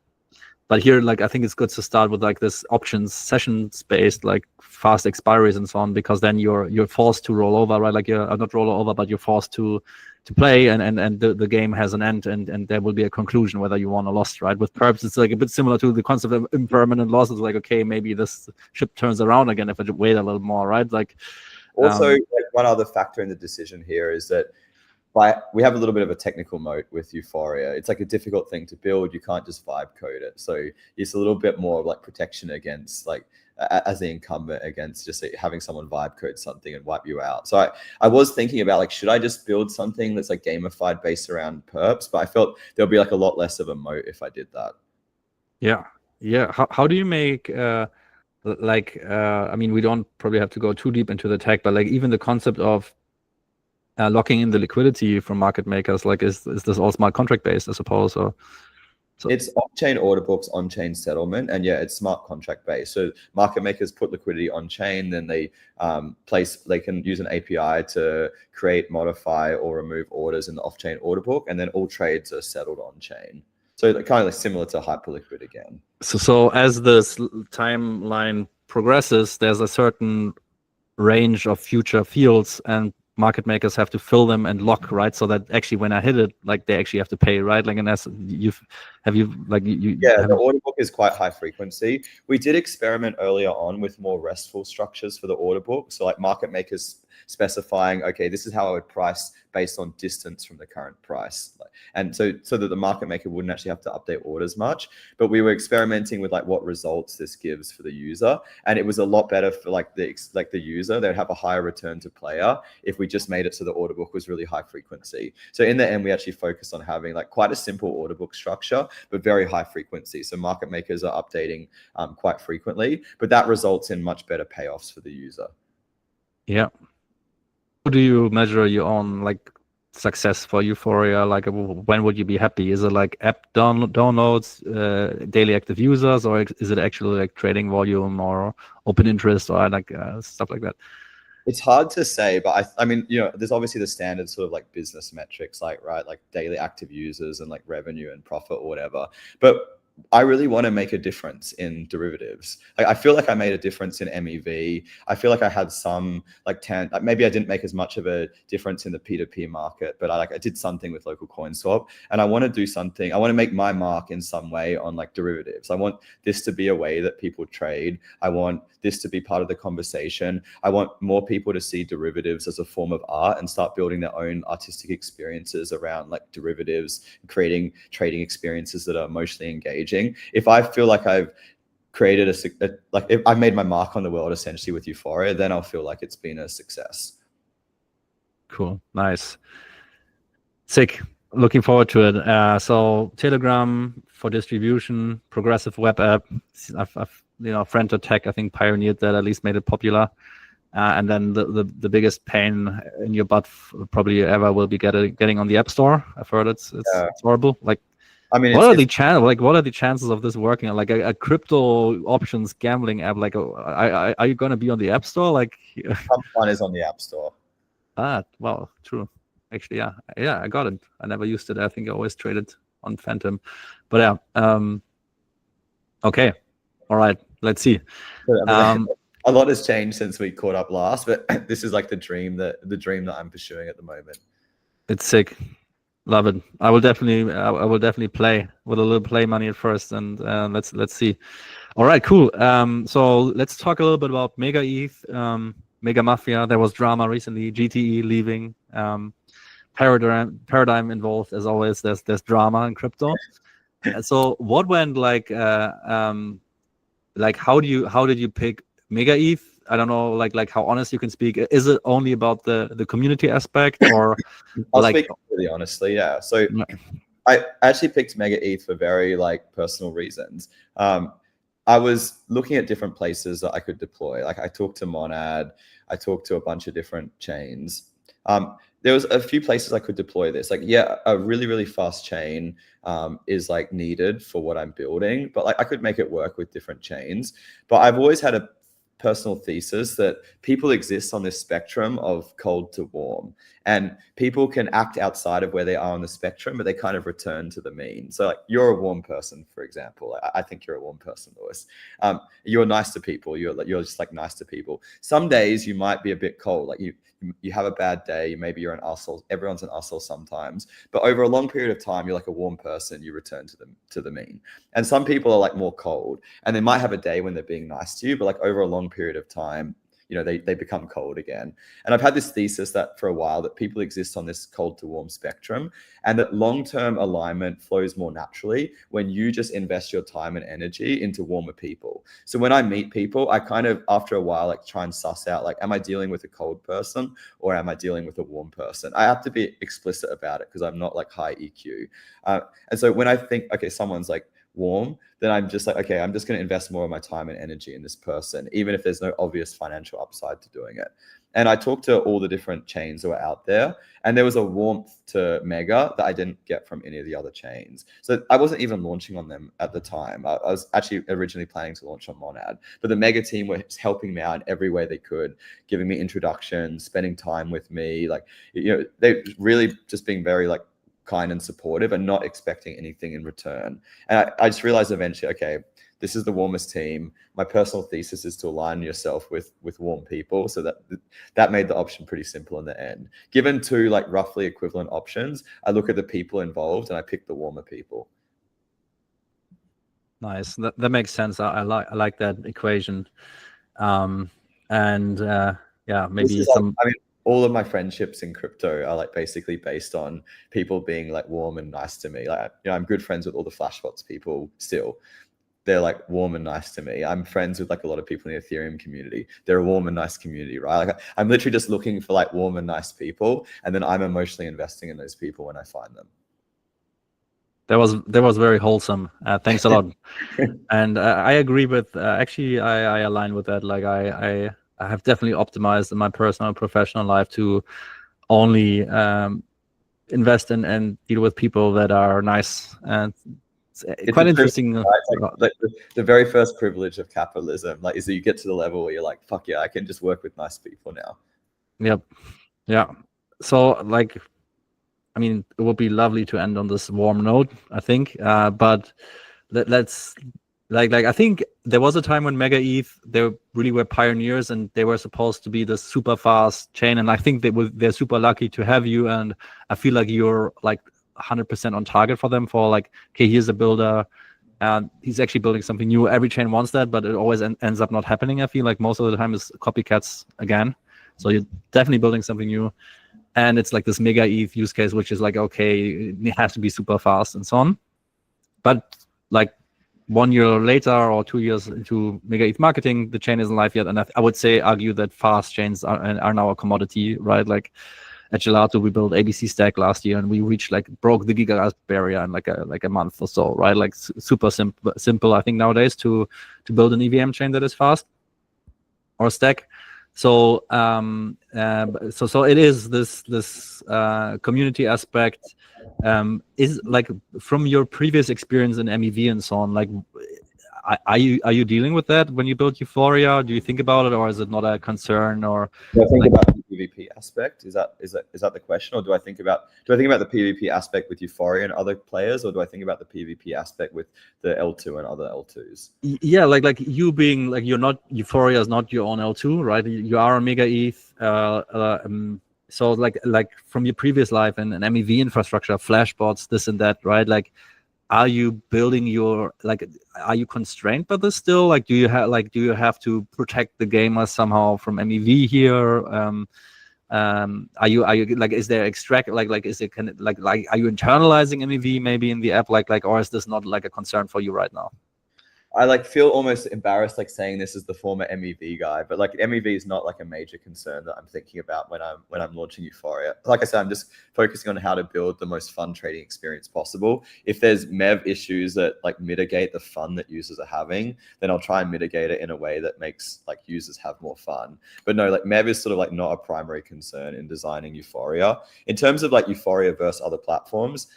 But here, like, I think it's good to start with like this options sessions based, like fast expiries and so on, because then you're forced to roll over, right? Like you're not roll over, but you're forced to play, and the game has an end, and there will be a conclusion whether you won or lost, right? With perps, it's like a bit similar to the concept of impermanent loss. It's like, okay, maybe this ship turns around again if I wait a little more, right? Like also, like one other factor in the decision here is that we have a little bit of a technical moat with Euphoria. It's like a difficult thing to build. You can't just vibe code it. So it's a little bit more like protection against like as the incumbent against just having someone vibe code something and wipe you out. So I was thinking about like, should I just build something that's like gamified based around perps? But I felt there'll be like a lot less of a moat if I did that. Yeah. How do you make I mean, we don't probably have to go too deep into the tech, but like even the concept of locking in the liquidity from market makers, like is this all smart contract based, I suppose? Or so it's on-chain order books, on-chain settlement, and yeah, it's smart contract based. So market makers put liquidity on-chain, then they they can use an API to create, modify, or remove orders in the off-chain order book, and then all trades are settled on-chain. So kind of like similar to Hyperliquid again. So as this timeline progresses, there's a certain range of future fields, and market makers have to fill them and lock, right? So that actually when I hit it, like they actually have to pay, right? Like, and that's yeah, the order book is quite high frequency. We did experiment earlier on with more RESTful structures for the order book. So like market makers specifying, okay, this is how I would price based on distance from the current price. And so that the market maker wouldn't actually have to update orders much. But we were experimenting with like what results this gives for the user. And it was a lot better for like the user. They'd have a higher return to player if we just made it so the order book was really high frequency. So in the end, we actually focused on having like quite a simple order book structure, but very high frequency. So market makers are updating quite frequently, but that results in much better payoffs for the user. Yeah. How do you measure your own like success for Euphoria? Like when would you be happy? Is it like app downloads, daily active users, or is it actually like trading volume or open interest or like stuff like that? It's hard to say, but I mean, there's obviously the standard sort of like business metrics, like daily active users and like revenue and profit or whatever. But I really want to make a difference in derivatives. Like, I feel like I made a difference in MEV. I feel like I had some maybe I didn't make as much of a difference in the P2P market, but I did something with LocalCoinSwap, and I want to do something. I want to make my mark in some way on like derivatives. I want this to be a way that people trade. I want this to be part of the conversation. I want more people to see derivatives as a form of art and start building their own artistic experiences around like derivatives, creating trading experiences that are emotionally engaging. If I feel like I've created if I've made my mark on the world essentially with Euphoria, then I'll feel like it's been a success. Cool. Nice. Sick. Looking forward to it. So Telegram for distribution, progressive web app. I've Friend Tech, I think, pioneered that, at least made it popular. And then the biggest pain in your butt probably ever will be getting on the App Store. I've heard it's horrible. Like, I mean, what are the chances of this working? Like a crypto options gambling app? Like, are you going to be on the App Store? Like, someone is on the App Store. Well, true. Actually, yeah, I got it. I never used it. I think I always traded on Phantom, but yeah. Okay, all right. Let's see. A lot has changed since we caught up last, but this is like the dream that I'm pursuing at the moment. It's sick. Love it. I will definitely play with a little play money at first, and let's see. All right, cool. So let's talk a little bit about MegaETH, Mega Mafia. There was drama recently. GTE leaving. Paradigm involved as always. There's drama in crypto. So what went like how did you pick MegaETH? I don't know, like how honest you can speak. Is it only about the community aspect, or I'll speak really honestly, yeah. So I actually picked MegaETH for very like personal reasons. I was looking at different places that I could deploy. Like I talked to Monad, I talked to a bunch of different chains. There was a few places I could deploy this. Like, yeah, a really, really fast chain is like needed for what I'm building, but like I could make it work with different chains. But I've always had a personal thesis that people exist on this spectrum of cold to warm, and people can act outside of where they are on the spectrum, but they kind of return to the mean. So like you're a warm person, for example. I think you're a warm person, Lewis. You're nice to people. You're just like nice to people. Some days you might be a bit cold. Like you have a bad day. Maybe you're an arsehole. Everyone's an arsehole sometimes, but over a long period of time, you're like a warm person. You return to the mean. And some people are like more cold, and they might have a day when they're being nice to you, but like over a long period of time, they become cold again. And I've had this thesis that for a while that people exist on this cold to warm spectrum, and that long-term alignment flows more naturally when you just invest your time and energy into warmer people. So when I meet people, I kind of, after a while, like try and suss out, like, am I dealing with a cold person or am I dealing with a warm person? I have to be explicit about it because I'm not like high EQ. And so when I think, okay, someone's like warm, then I'm just like, okay, I'm just going to invest more of my time and energy in this person, even if there's no obvious financial upside to doing it. And I talked to all the different chains that were out there, and there was a warmth to Mega that I didn't get from any of the other chains. So I wasn't even launching on them at the time. I was actually originally planning to launch on Monad, but the Mega team was helping me out in every way they could, giving me introductions, spending time with me. Like, they really just being very like kind and supportive and not expecting anything in return. And I just realized eventually, okay, this is the warmest team. My personal thesis is to align yourself with warm people. So that made the option pretty simple in the end. Given two like roughly equivalent options, I look at the people involved and I pick the warmer people. Nice. That makes sense. I like that equation. Maybe some. All of my friendships in crypto are like basically based on people being like warm and nice to me. Like, I'm good friends with all the Flashbots people still. They're like warm and nice to me. I'm friends with like a lot of people in the Ethereum community. They're a warm and nice community, right? Like I'm literally just looking for like warm and nice people, and then I'm emotionally investing in those people when I find them. That was very wholesome. Thanks a lot. And I agree with. Actually, I align with that. Like I have definitely optimized in my personal and professional life to only invest in and deal with people that are nice. And it's quite interesting. Right? Like the very first privilege of capitalism, like, is that you get to the level where you're like, fuck yeah, I can just work with nice people now. Yep. Yeah. So like, I mean, it would be lovely to end on this warm note, I think. But let's like I think there was a time when MegaETH, they really were pioneers, and they were supposed to be the super fast chain, and I think they're super lucky to have you, and I feel like you're like 100% on target for them, for like, okay, here's a builder and he's actually building something new. Every chain wants that, but it always ends up not happening. I feel like most of the time is copycats again. So you're definitely building something new, and it's like this MegaETH use case, which is like, okay, it has to be super fast and so on. But like 1 year later or 2 years into MegaETH marketing, the chain isn't live yet. And I would argue that fast chains are now a commodity, right? Like at Gelato, we built ABC Stack last year, and we reached broke the gigabyte barrier in like a month or so, right? Like super simple, I think nowadays to build an EVM chain that is fast or stack. So so it is this community aspect. Is like, from your previous experience in MEV and so on, like, are you dealing with that when you build Euphoria? Do you think about it, or is it not a concern? Or do I think about the PvP aspect? Is that the question, or do I think about the PvP aspect with Euphoria and other players, or do I think about the PvP aspect with the L2 and other L2s? Yeah, like you being like, you're not, Euphoria is not your own L2, right? You are a MegaETH. So like from your previous life and MEV infrastructure, Flashbots, this and that, right? Like, are you building are you constrained by this still? Like, do you have to protect the gamers somehow from MEV here? Are you like, is there extract, like is it are you internalizing MEV maybe in the app, or is this not like a concern for you right now? I feel almost embarrassed saying this as the former MEV guy, but MEV is not a major concern that I'm thinking about when I'm launching Euphoria. Like I said, I'm just focusing on how to build the most fun trading experience possible. If there's MEV issues that mitigate the fun that users are having, then I'll try and mitigate it in a way that makes users have more fun. But no, MEV is sort of not a primary concern in designing Euphoria. In terms of Euphoria versus other platforms,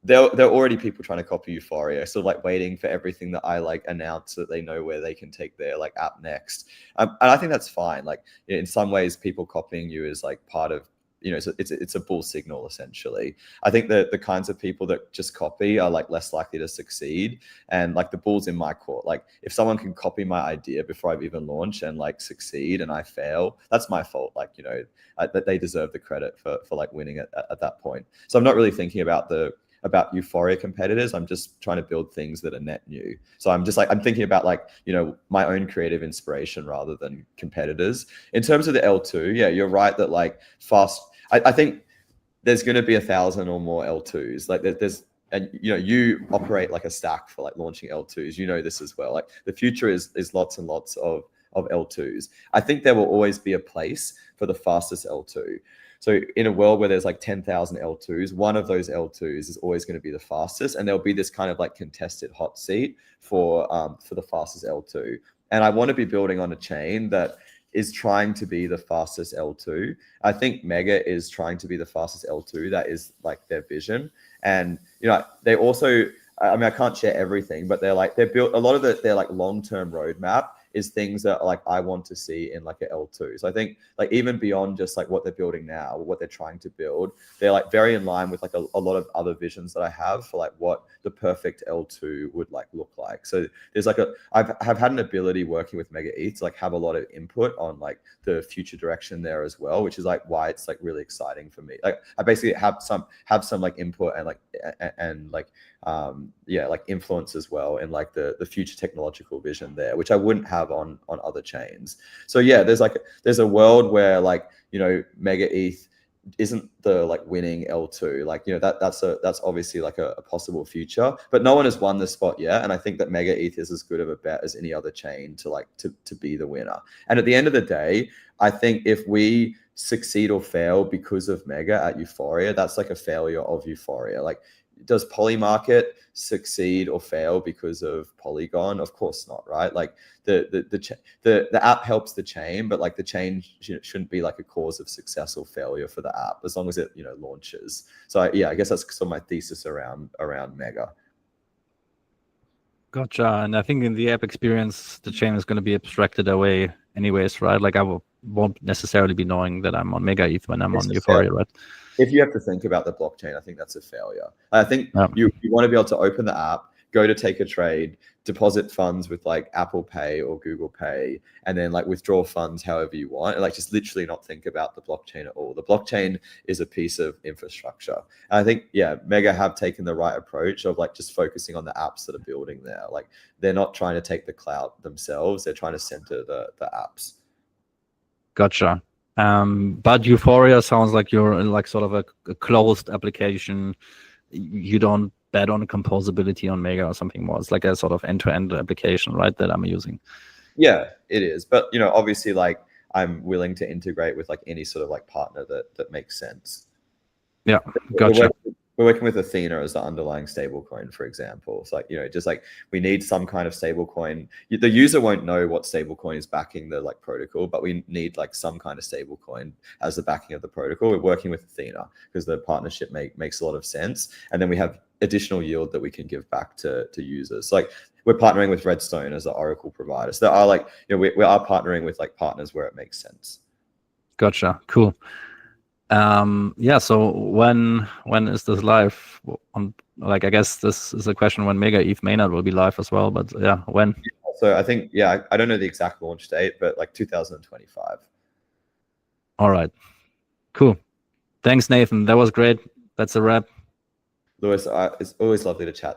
there are already people trying to copy Euphoria, so waiting for everything that I announce, so that they know where they can take their app next. And I think that's fine. In some ways, people copying you is part of, it's a bull signal essentially. I think that the kinds of people that just copy are less likely to succeed, and the ball's in my court. If someone can copy my idea before I've even launched and succeed and I fail, that's my fault. That they deserve the credit for winning at that point. So I'm not really thinking about Euphoria competitors. I'm just trying to build things that are net new. So I'm just I'm thinking about my own creative inspiration rather than competitors. In terms of the L2, yeah, you're right that fast. I think there's going to be 1,000 or more L2s. There's, and you operate a stack for launching L2s. This as well. The future is lots and lots of L2s. I think there will always be a place for the fastest L2. So in a world where there's 10,000 L2s, one of those L2s is always going to be the fastest, and there'll be this kind of contested hot seat for the fastest L2. And I want to be building on a chain that is trying to be the fastest L2. I think Mega is trying to be the fastest L2. That is their vision. And they also, I mean, I can't share everything, but they're built, a lot of their long-term roadmap is things that I want to see in a L2. So I think even beyond just what they're building now, what they're trying to build, they're very in line with a lot of other visions that I have for what the perfect L2 would look like. So there's I've had an ability working with MegaETH to have a lot of input on the future direction there as well, which is why it's really exciting for me. I basically have some input and influence as well in the future technological vision there, which I wouldn't have on other chains. So yeah, there's a world where MegaETH isn't the winning L2. That's obviously a possible future, but no one has won this spot yet. And I think that MegaETH is as good of a bet as any other chain to be the winner. And at the end of the day, I think if we succeed or fail because of Mega at Euphoria, that's a failure of Euphoria. Does Polymarket succeed or fail because of Polygon? Of course not, right? The app helps the chain, but the chain shouldn't be a cause of success or failure for the app, as long as it launches. So yeah, I guess that's sort of my thesis around Mega. Gotcha. And I think in the app experience, the chain is going to be abstracted away anyways, right? I won't necessarily be knowing that I'm on MegaETH when I'm on Euphoria, right? If you have to think about the blockchain, I think that's a failure. I think you want to be able to open the app, go to take a trade, deposit funds with like Apple Pay or Google Pay, and then like withdraw funds however you want, and like just literally not think about the blockchain at all. The blockchain is a piece of infrastructure. And I think, yeah, Mega have taken the right approach of like just focusing on the apps that are building there. Like they're not trying to take the clout themselves, they're trying to center the apps. Gotcha. But Euphoria sounds like you're in like sort of a closed application. You don't bet on composability on Mega or something more. It's like a sort of end-to-end application, right, that I'm using. Yeah, it is. But, you know, obviously, like I'm willing to integrate with like any sort of like partner that makes sense. Yeah, gotcha. We're working with Athena as the underlying stablecoin, for example. It's like, you know, just like we need some kind of stablecoin. The user won't know what stablecoin is backing the like protocol, but we need like some kind of stablecoin as the backing of the protocol. We're working with Athena because the partnership makes a lot of sense. And then we have additional yield that we can give back to users. So like we're partnering with Redstone as the Oracle provider. So there are like, you know, we are partnering with like partners where it makes sense. Gotcha. Cool. Yeah, so when is this live? Like, I guess this is a question when MegaETH mainnet will be live as well, but yeah, when? So I think, yeah, I don't know the exact launch date, but like 2025. All right, cool. Thanks, Nathan. That was great. That's a wrap. Lewis, it's always lovely to chat.